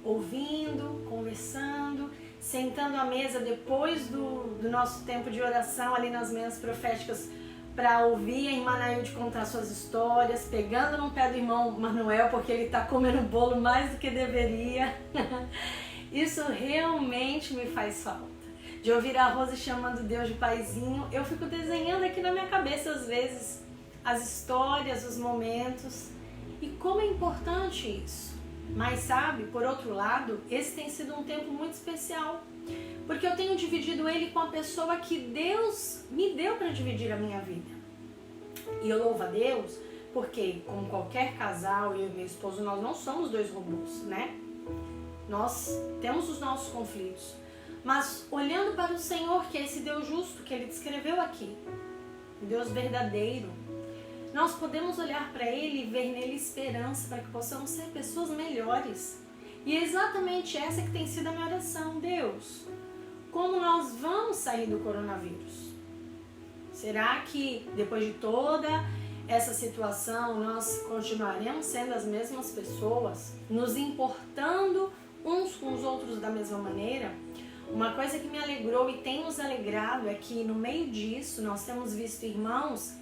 ouvindo, conversando, sentando à mesa depois do nosso tempo de oração ali nas manhãs proféticas para ouvir a irmã Nailde contar suas histórias, pegando no pé do irmão Manuel porque ele está comendo bolo mais do que deveria. Isso realmente me faz falta. De ouvir a Rose chamando Deus de paizinho, eu fico desenhando aqui na minha cabeça às vezes as histórias, os momentos e como é importante isso. Mas sabe, por outro lado, esse tem sido um tempo muito especial, porque eu tenho dividido ele com a pessoa que Deus me deu para dividir a minha vida. E eu louvo a Deus porque, como qualquer casal, eu e meu esposo, nós não somos dois robôs, né? Nós temos os nossos conflitos. Mas olhando para o Senhor, que é esse Deus justo que Ele descreveu aqui, Deus verdadeiro, nós podemos olhar para Ele e ver nele esperança para que possamos ser pessoas melhores. E é exatamente essa que tem sido a minha oração. Deus, como nós vamos sair do coronavírus? Será que depois de toda essa situação nós continuaremos sendo as mesmas pessoas, nos importando uns com os outros da mesma maneira? Uma coisa que me alegrou e tem nos alegrado é que no meio disso nós temos visto irmãos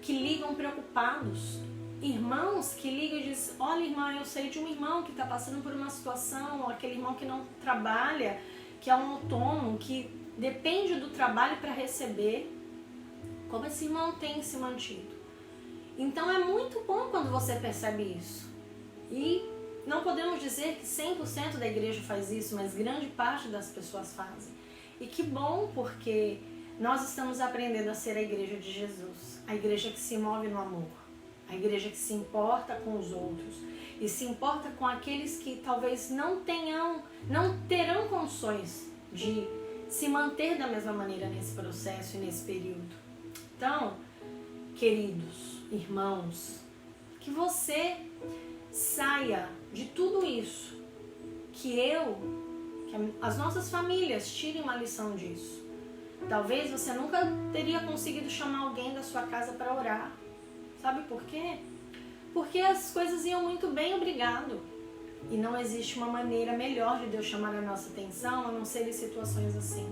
que ligam preocupados, irmãos que ligam e dizem, olha irmã, eu sei de um irmão que está passando por uma situação, aquele irmão que não trabalha, que é um autônomo, que depende do trabalho para receber, como esse irmão tem se mantido. Então é muito bom quando você percebe isso. E não podemos dizer que 100% da igreja faz isso, mas grande parte das pessoas fazem. E que bom, porque nós estamos aprendendo a ser a igreja de Jesus, a igreja que se move no amor, a igreja que se importa com os outros e se importa com aqueles que talvez não terão condições de se manter da mesma maneira nesse processo e nesse período. Então, queridos irmãos, que você saia de tudo isso, que as nossas famílias tirem uma lição disso. Talvez você nunca teria conseguido chamar alguém da sua casa para orar. Sabe por quê? Porque as coisas iam muito bem, obrigado. E não existe uma maneira melhor de Deus chamar a nossa atenção a não ser em situações assim.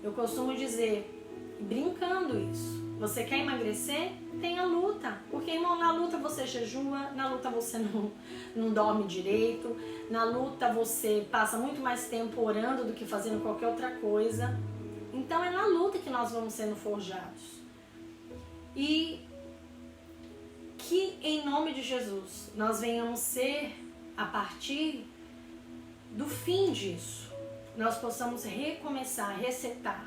Eu costumo dizer, brincando isso, você quer emagrecer? Tenha luta. Porque, irmão, na luta você jejua, na luta você não dorme direito, na luta você passa muito mais tempo orando do que fazendo qualquer outra coisa. Então é na luta que nós vamos sendo forjados. E que em nome de Jesus nós venhamos ser, a partir do fim disso, nós possamos recomeçar, resetar,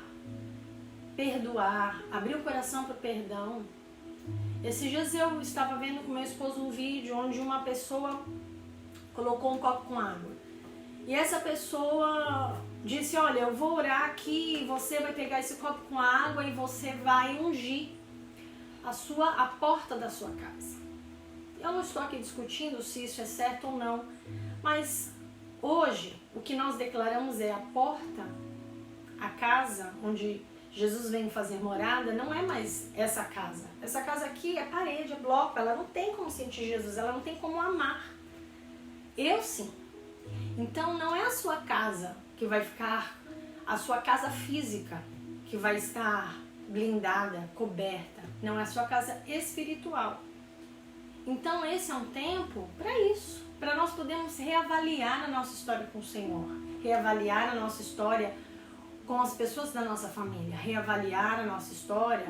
perdoar, abrir o coração para o perdão. Esses dias eu estava vendo com meu esposo um vídeo onde uma pessoa colocou um copo com água. E essa pessoa disse, olha, eu vou orar aqui, você vai pegar esse copo com água e você vai ungir a porta da sua casa. Eu não estou aqui discutindo se isso é certo ou não, mas hoje o que nós declaramos é a porta a casa onde Jesus vem fazer morada não é mais essa casa. Essa casa aqui é parede, é bloco, ela não tem como sentir Jesus, ela não tem como amar. Eu sim. Então não é a sua casa que vai ficar, a sua casa física que vai estar blindada, coberta. Não, é a sua casa espiritual. Então esse é um tempo para isso, para nós podermos reavaliar a nossa história com o Senhor, reavaliar a nossa história com as pessoas da nossa família, reavaliar a nossa história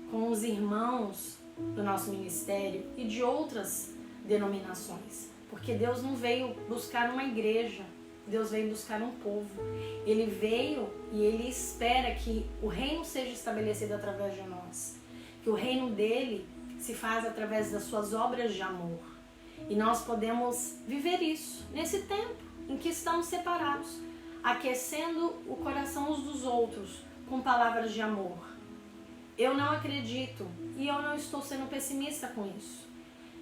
com os irmãos do nosso ministério e de outras denominações. Porque Deus não veio buscar uma igreja, Deus veio buscar um povo. Ele veio e Ele espera que o reino seja estabelecido através de nós. Que o reino dele se faz através das suas obras de amor. E nós podemos viver isso nesse tempo em que estamos separados, aquecendo o coração uns dos outros com palavras de amor. Eu não acredito, e eu não estou sendo pessimista com isso,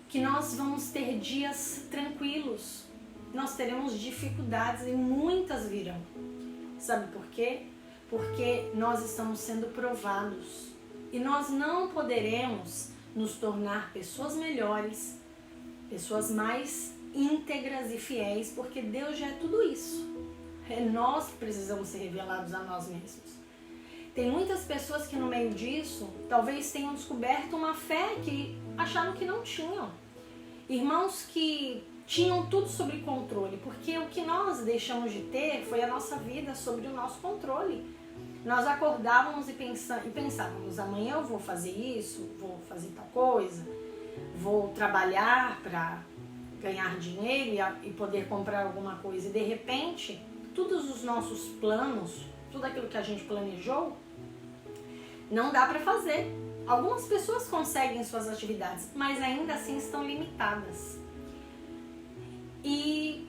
que nós vamos ter dias tranquilos. Nós teremos dificuldades e muitas virão. Sabe por quê? Porque nós estamos sendo provados. E nós não poderemos nos tornar pessoas melhores, pessoas mais íntegras e fiéis, porque Deus já é tudo isso. É nós que precisamos ser revelados a nós mesmos. Tem muitas pessoas que no meio disso talvez tenham descoberto uma fé que acharam que não tinham. Irmãos que tinham tudo sob controle, porque o que nós deixamos de ter foi a nossa vida sobre o nosso controle. Nós acordávamos e pensávamos, amanhã eu vou fazer isso, vou fazer tal coisa, vou trabalhar para ganhar dinheiro e poder comprar alguma coisa. E de repente, todos os nossos planos, tudo aquilo que a gente planejou, não dá para fazer. Algumas pessoas conseguem suas atividades, mas ainda assim estão limitadas. E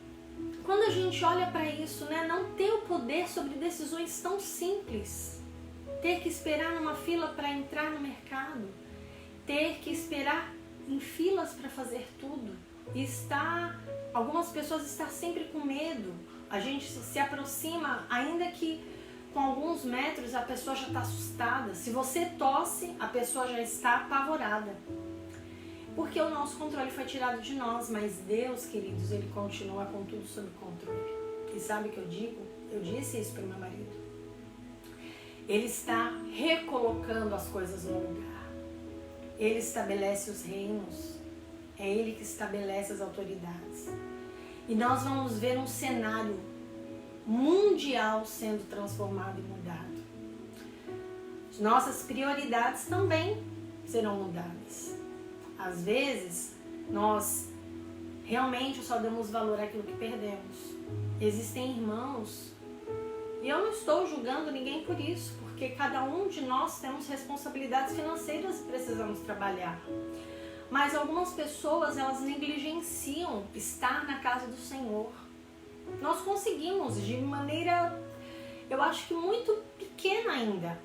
quando a gente olha para isso, né, não ter o poder sobre decisões tão simples, ter que esperar numa fila para entrar no mercado, ter que esperar em filas para fazer tudo, algumas pessoas estão sempre com medo. A gente se aproxima, ainda que com alguns metros a pessoa já está assustada. Se você tosse, a pessoa já está apavorada. Porque o nosso controle foi tirado de nós, mas Deus, queridos, Ele continua com tudo sob controle. E sabe o que eu digo? Eu disse isso para o meu marido. Ele está recolocando as coisas no lugar. Ele estabelece os reinos. É Ele que estabelece as autoridades. E nós vamos ver um cenário mundial sendo transformado e mudado. Nossas prioridades também serão mudadas. Às vezes, nós realmente só damos valor àquilo que perdemos. Existem irmãos, e eu não estou julgando ninguém por isso, porque cada um de nós temos responsabilidades financeiras que precisamos trabalhar. Mas algumas pessoas, elas negligenciam estar na casa do Senhor. Nós conseguimos, de maneira, eu acho que muito pequena ainda,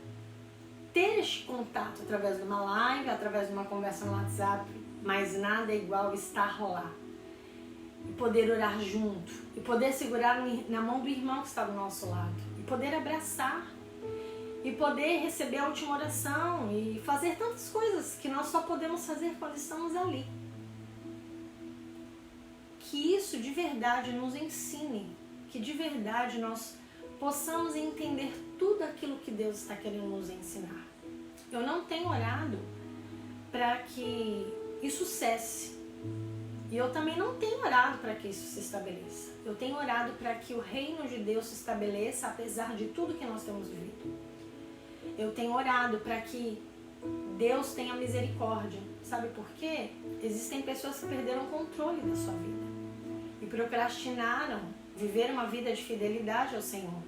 ter este contato através de uma live, através de uma conversa no WhatsApp, mas nada é igual estar lá. E poder orar junto, e poder segurar na mão do irmão que está do nosso lado, e poder abraçar, e poder receber a última oração, e fazer tantas coisas que nós só podemos fazer quando estamos ali. Que isso de verdade nos ensine, que de verdade nós possamos entender tudo aquilo que Deus está querendo nos ensinar. Eu não tenho orado para que isso cesse. E eu também não tenho orado para que isso se estabeleça. Eu tenho orado para que o reino de Deus se estabeleça apesar de tudo que nós temos vivido. Eu tenho orado para que Deus tenha misericórdia. Sabe por quê? Existem pessoas que perderam o controle da sua vida e procrastinaram viver uma vida de fidelidade ao Senhor.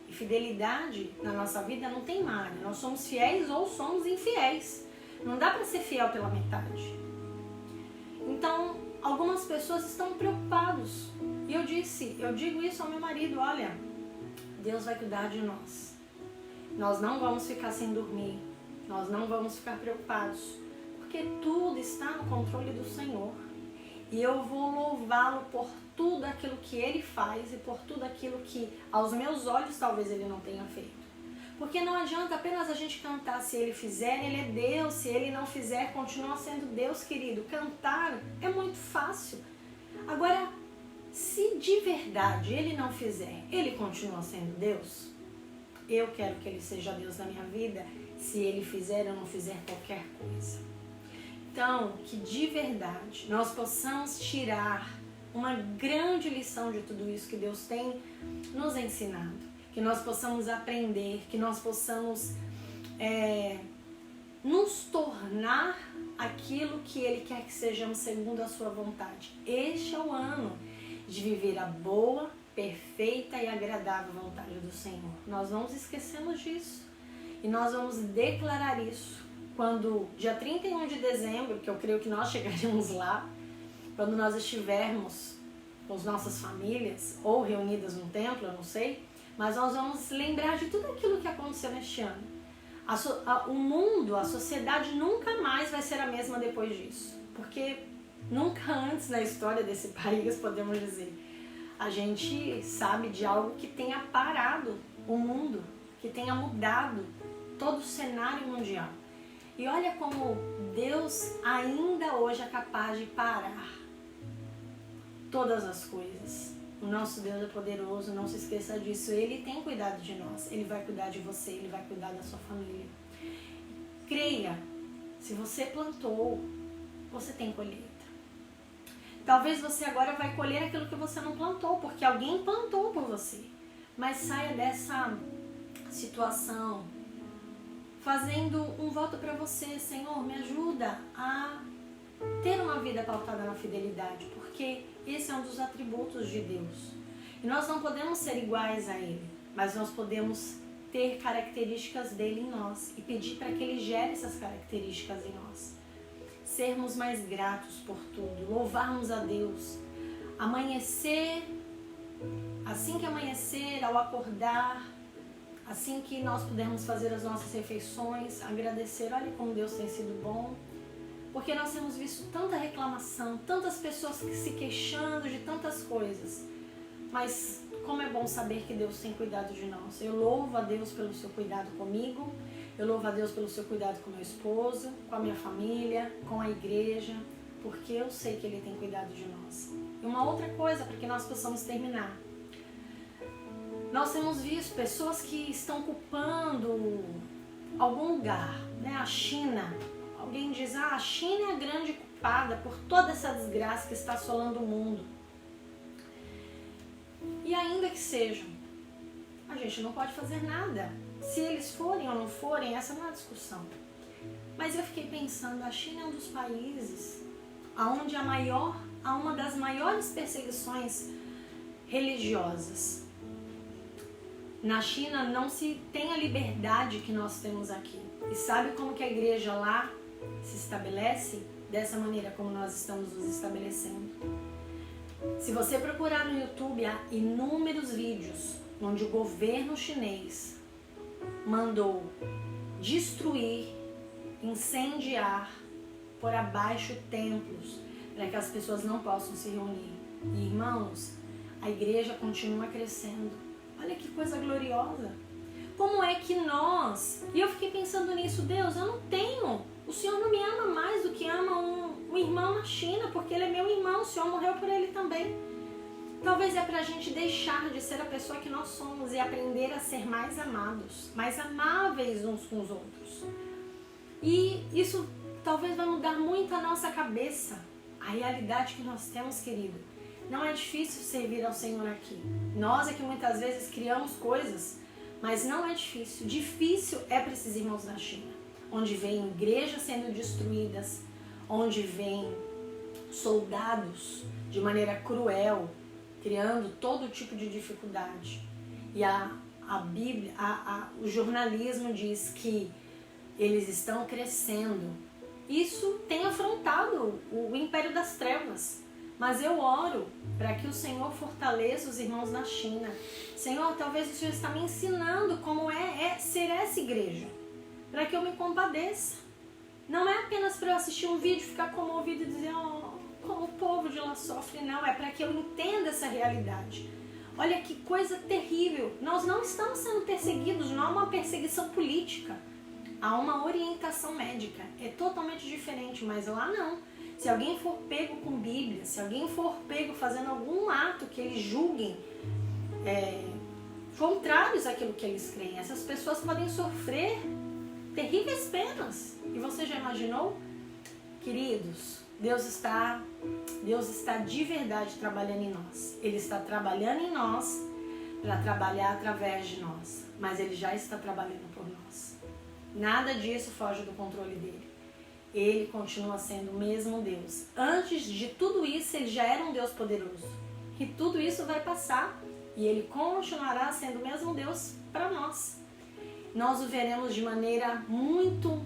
E fidelidade na nossa vida não tem malha. Nós somos fiéis ou somos infiéis. Não dá para ser fiel pela metade. Então, algumas pessoas estão preocupadas. E eu digo isso ao meu marido, olha, Deus vai cuidar de nós. Nós não vamos ficar sem dormir. Nós não vamos ficar preocupados. Porque tudo está no controle do Senhor. E eu vou louvá-lo por tudo aquilo que Ele faz e por tudo aquilo que aos meus olhos talvez Ele não tenha feito. Porque não adianta apenas a gente cantar se ele fizer, ele é Deus. Se ele não fizer, continua sendo Deus, querido. Cantar é muito fácil. Agora, se de verdade ele não fizer, ele continua sendo Deus? Eu quero que ele seja Deus na minha vida, se ele fizer ou não fizer qualquer coisa. Então, que de verdade nós possamos tirar uma grande lição de tudo isso que Deus tem nos ensinado. Que nós possamos aprender, que nós possamos nos tornar aquilo que Ele quer que sejamos segundo a sua vontade. Este é o ano de viver a boa, perfeita e agradável vontade do Senhor. Nós não nos esquecemos disso e nós vamos declarar isso quando, dia 31 de dezembro, que eu creio que nós chegaremos lá, quando nós estivermos com as nossas famílias ou reunidas no templo, eu não sei, mas nós vamos lembrar de tudo aquilo que aconteceu neste ano. O mundo, a sociedade nunca mais vai ser a mesma depois disso, porque nunca antes na história desse país, podemos dizer, a gente sabe de algo que tenha parado o mundo, que tenha mudado todo o cenário mundial. E olha como Deus ainda hoje é capaz de parar todas as coisas. O nosso Deus é poderoso, não se esqueça disso. Ele tem cuidado de nós, Ele vai cuidar de você, Ele vai cuidar da sua família. Creia, se você plantou, você tem colheita. Talvez você agora vai colher aquilo que você não plantou, porque alguém plantou por você. Mas saia dessa situação fazendo um voto para você: Senhor, me ajuda a ter uma vida pautada na fidelidade, porque esse é um dos atributos de Deus. E nós não podemos ser iguais a Ele, mas nós podemos ter características dele em nós e pedir para que Ele gere essas características em nós. Sermos mais gratos por tudo, louvarmos a Deus, amanhecer, assim que amanhecer, ao acordar, assim que nós pudermos fazer as nossas refeições, agradecer. Olha como Deus tem sido bom, porque nós temos visto tanta reclamação, tantas pessoas se queixando de tantas coisas, mas como é bom saber que Deus tem cuidado de nós. Eu louvo a Deus pelo seu cuidado comigo, eu louvo a Deus pelo seu cuidado com meu esposo, com a minha família, com a igreja, porque eu sei que Ele tem cuidado de nós. E uma outra coisa, para que nós possamos terminar. Nós temos visto pessoas que estão culpando algum lugar, né? A China. Alguém diz, a China é a grande culpada por toda essa desgraça que está assolando o mundo. E ainda que sejam, a gente não pode fazer nada. Se eles forem ou não forem, essa não é a discussão. Mas eu fiquei pensando, a China é um dos países onde há uma das maiores perseguições religiosas. Na China não se tem a liberdade que nós temos aqui. E sabe como que a igreja lá se estabelece? Dessa maneira como nós estamos nos estabelecendo. Se você procurar no YouTube, há inúmeros vídeos onde o governo chinês mandou destruir, incendiar, por abaixo templos, para que as pessoas não possam se reunir. E, irmãos, a igreja continua crescendo. Olha que coisa gloriosa. Como é que nós... E eu fiquei pensando nisso, Deus, eu não tenho... O Senhor não me ama mais do que ama um irmão na China, porque ele é meu irmão, o Senhor morreu por ele também. Talvez é para a gente deixar de ser a pessoa que nós somos e aprender a ser mais amados, mais amáveis uns com os outros. E isso talvez vai mudar muito a nossa cabeça, a realidade que nós temos, querido. Não é difícil servir ao Senhor aqui. Nós é que muitas vezes criamos coisas, mas não é difícil. Difícil é para esses irmãos da China, onde vem igrejas sendo destruídas, onde vem soldados de maneira cruel, criando todo tipo de dificuldade. E a Bíblia, o jornalismo diz que eles estão crescendo. Isso tem afrontado o império das trevas. Mas eu oro para que o Senhor fortaleça os irmãos na China. Senhor, talvez o Senhor está me ensinando como é ser essa igreja, para que eu me compadeça. Não é apenas para eu assistir um vídeo, ficar comovido e dizer, como o povo de lá sofre, não. É para que eu entenda essa realidade. Olha que coisa terrível. Nós não estamos sendo perseguidos, não há uma perseguição política. Há uma orientação médica. É totalmente diferente, mas lá não. Se alguém for pego com Bíblia, se alguém for pego fazendo algum ato que eles julguem contrários àquilo que eles creem, essas pessoas podem sofrer terríveis penas. E você já imaginou? Queridos, Deus está de verdade trabalhando em nós. Ele está trabalhando em nós para trabalhar através de nós. Mas Ele já está trabalhando por nós. Nada disso foge do controle dele. Ele continua sendo o mesmo Deus. Antes de tudo isso, Ele já era um Deus poderoso. E tudo isso vai passar. E Ele continuará sendo o mesmo Deus para nós. Nós o veremos de maneira muito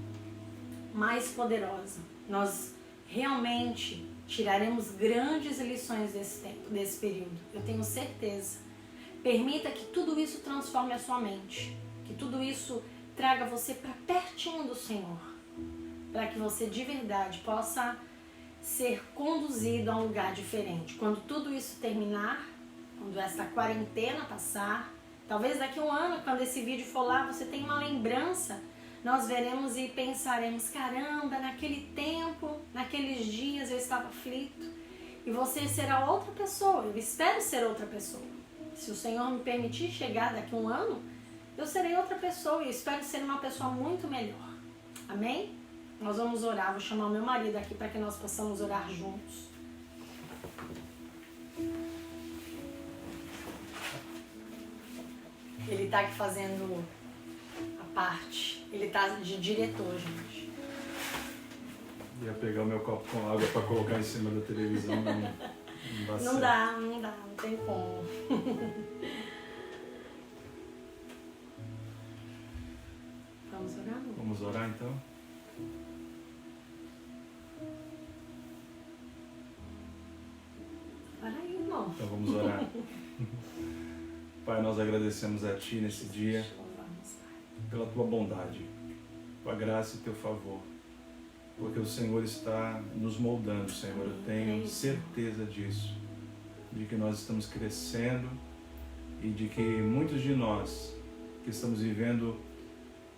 mais poderosa. Nós realmente tiraremos grandes lições desse tempo, desse período. Eu tenho certeza. Permita que tudo isso transforme a sua mente. Que tudo isso traga você para pertinho do Senhor. Para que você de verdade possa ser conduzido a um lugar diferente. Quando tudo isso terminar, quando essa quarentena passar, talvez daqui a um ano, quando esse vídeo for lá, você tem uma lembrança, nós veremos e pensaremos, caramba, naquele tempo, naqueles dias eu estava aflito. E você será outra pessoa, eu espero ser outra pessoa. Se o Senhor me permitir chegar daqui a um ano, eu serei outra pessoa e eu espero ser uma pessoa muito melhor. Amém? Nós vamos orar, vou chamar o meu marido aqui para que nós possamos orar juntos. Ele está aqui fazendo a parte, ele está de diretor, gente. Ia pegar o meu copo com água para colocar em cima da televisão, não dá, não tem como. Vamos orar? Vamos orar então? Para aí, irmão. Então vamos orar. Pai, nós agradecemos a Ti nesse dia pela Tua bondade, Tua graça e Teu favor, porque o Senhor está nos moldando, Senhor. Eu tenho certeza disso, de que nós estamos crescendo e de que muitos de nós que estamos vivendo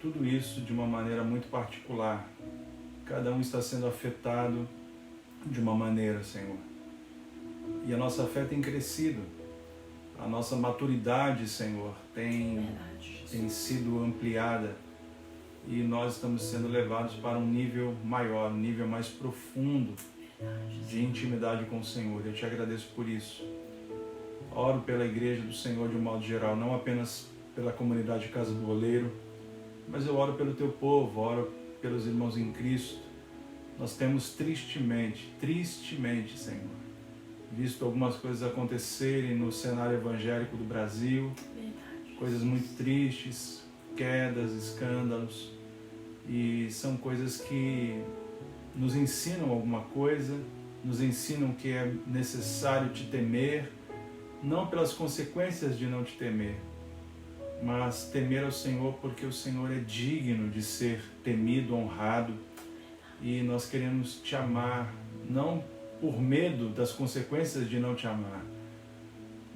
tudo isso de uma maneira muito particular, cada um está sendo afetado de uma maneira, Senhor. E a nossa fé tem crescido, a nossa maturidade, Senhor, tem sido ampliada e nós estamos sendo levados para um nível maior, um nível mais profundo de intimidade com o Senhor. Eu te agradeço por isso. Oro pela Igreja do Senhor de um modo geral, não apenas pela comunidade Casa do Oleiro, mas eu oro pelo Teu povo, oro pelos irmãos em Cristo. Nós temos tristemente, Senhor, visto algumas coisas acontecerem no cenário evangélico do Brasil, coisas muito tristes, quedas, escândalos, e são coisas que nos ensinam alguma coisa, nos ensinam que é necessário te temer, não pelas consequências de não te temer, mas temer ao Senhor porque o Senhor é digno de ser temido, honrado, e nós queremos te amar, não por medo das consequências de não te amar,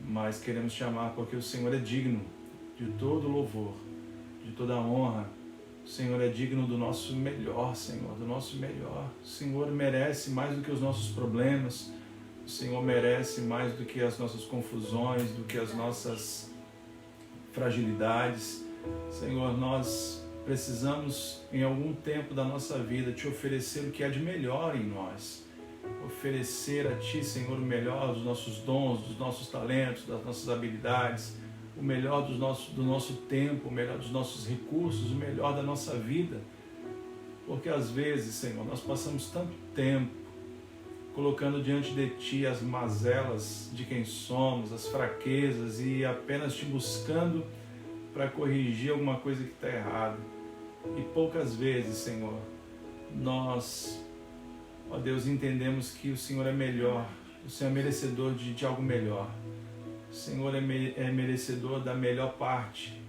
mas queremos te amar porque o Senhor é digno de todo louvor, de toda honra. O Senhor é digno do nosso melhor, Senhor, do nosso melhor. O Senhor merece mais do que os nossos problemas, o Senhor merece mais do que as nossas confusões, do que as nossas fragilidades. Senhor, nós precisamos em algum tempo da nossa vida te oferecer o que há de melhor em nós. Oferecer a Ti, Senhor, o melhor dos nossos dons, dos nossos talentos, das nossas habilidades, o melhor do nosso tempo, o melhor dos nossos recursos, o melhor da nossa vida. Porque às vezes, Senhor, nós passamos tanto tempo colocando diante de Ti as mazelas de quem somos, as fraquezas, e apenas Te buscando para corrigir alguma coisa que está errada. E poucas vezes, Senhor, nós, ó Deus, entendemos que o Senhor é melhor, o Senhor é merecedor de algo melhor. O Senhor é merecedor da melhor parte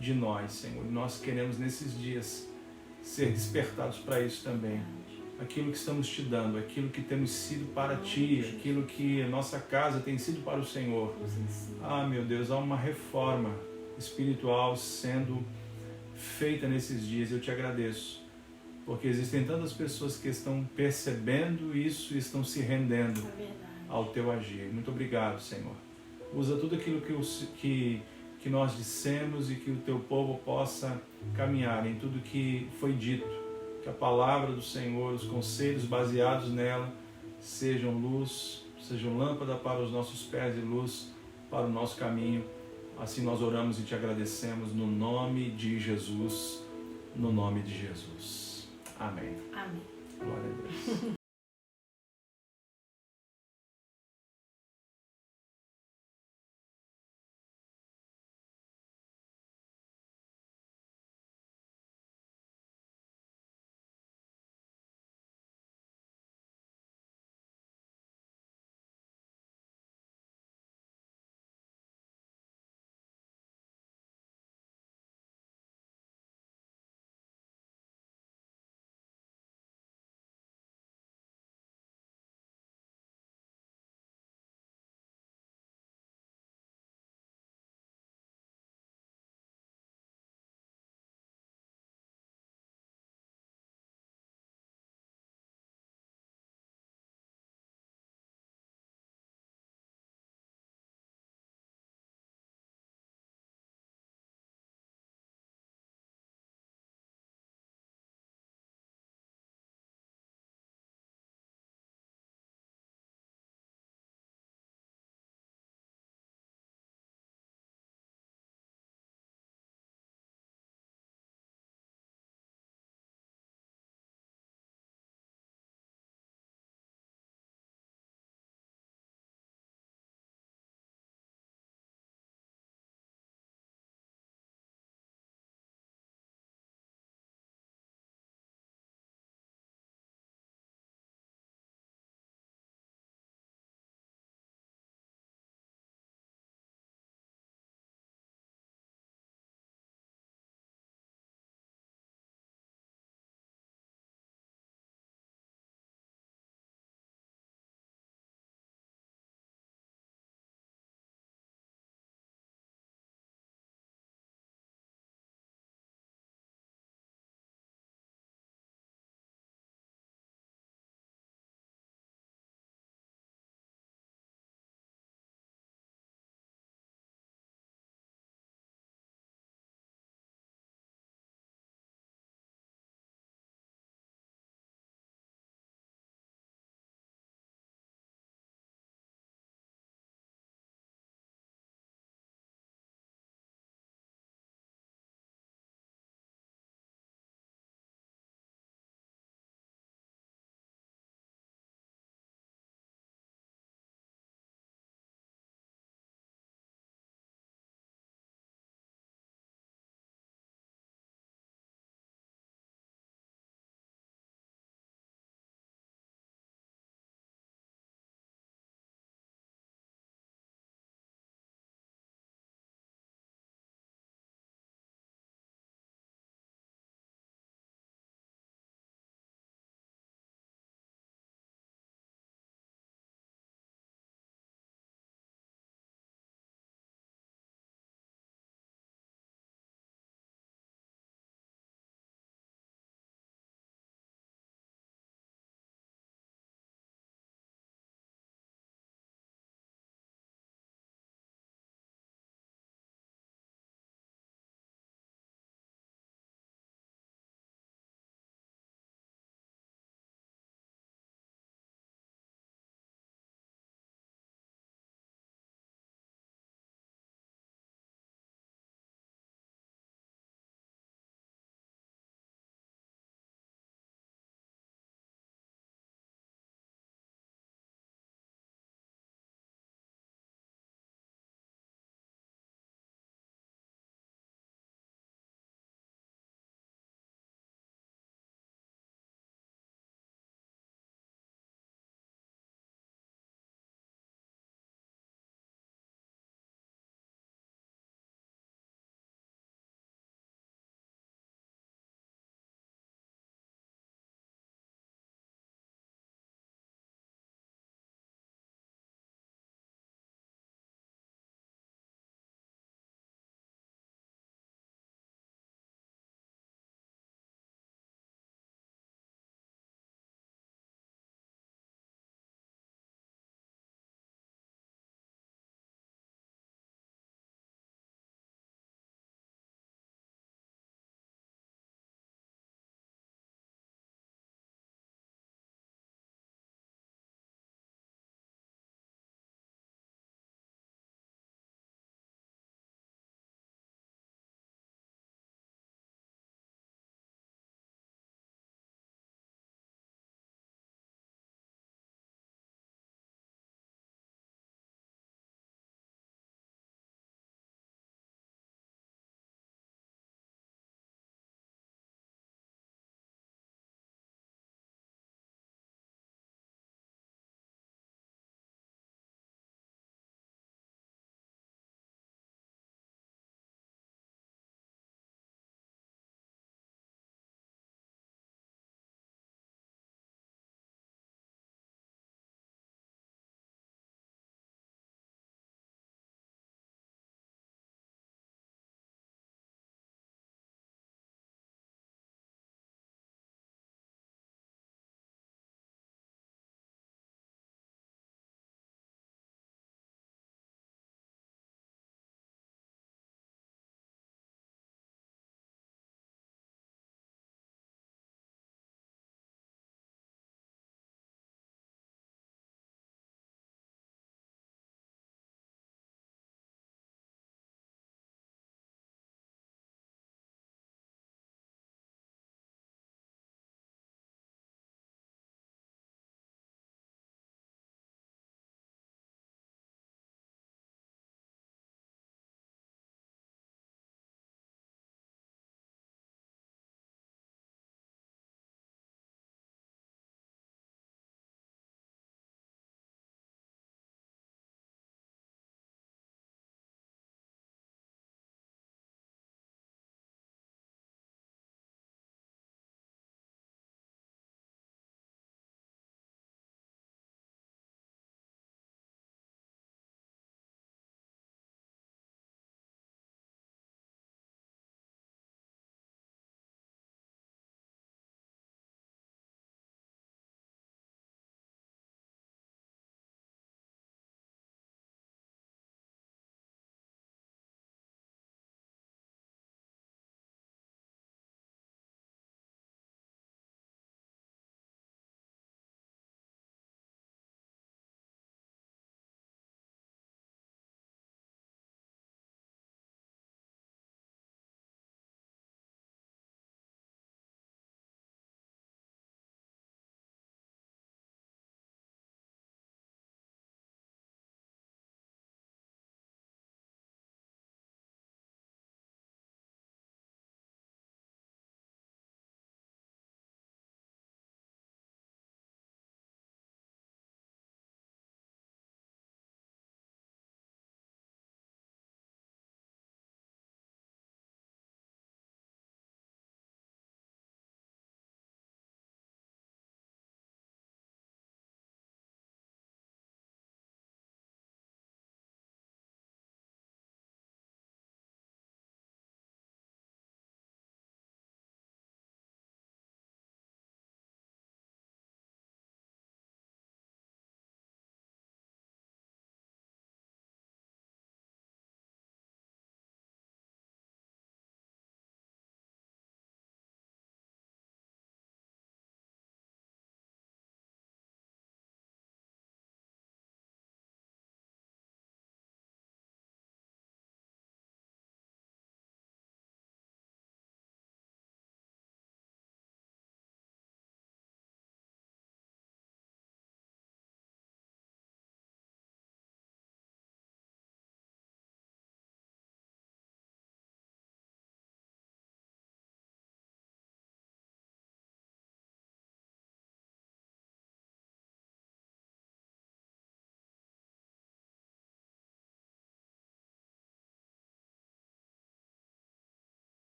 de nós, Senhor. E nós queremos nesses dias ser despertados para isso também. aquilo que estamos te dando, aquilo que temos sido para ti, aquilo que a nossa casa tem sido para o Senhor. Ah, meu Deus, há uma reforma espiritual sendo feita nesses dias. Eu te agradeço, porque existem tantas pessoas que estão percebendo isso e estão se rendendo ao teu agir. Muito obrigado, Senhor. Usa tudo aquilo que nós dissemos e que o teu povo possa caminhar em tudo que foi dito. Que a palavra do Senhor, os conselhos baseados nela, sejam luz, sejam lâmpada para os nossos pés e luz para o nosso caminho. Assim nós oramos e te agradecemos no nome de Jesus. No nome de Jesus. Amém. Amém. Glória a Deus.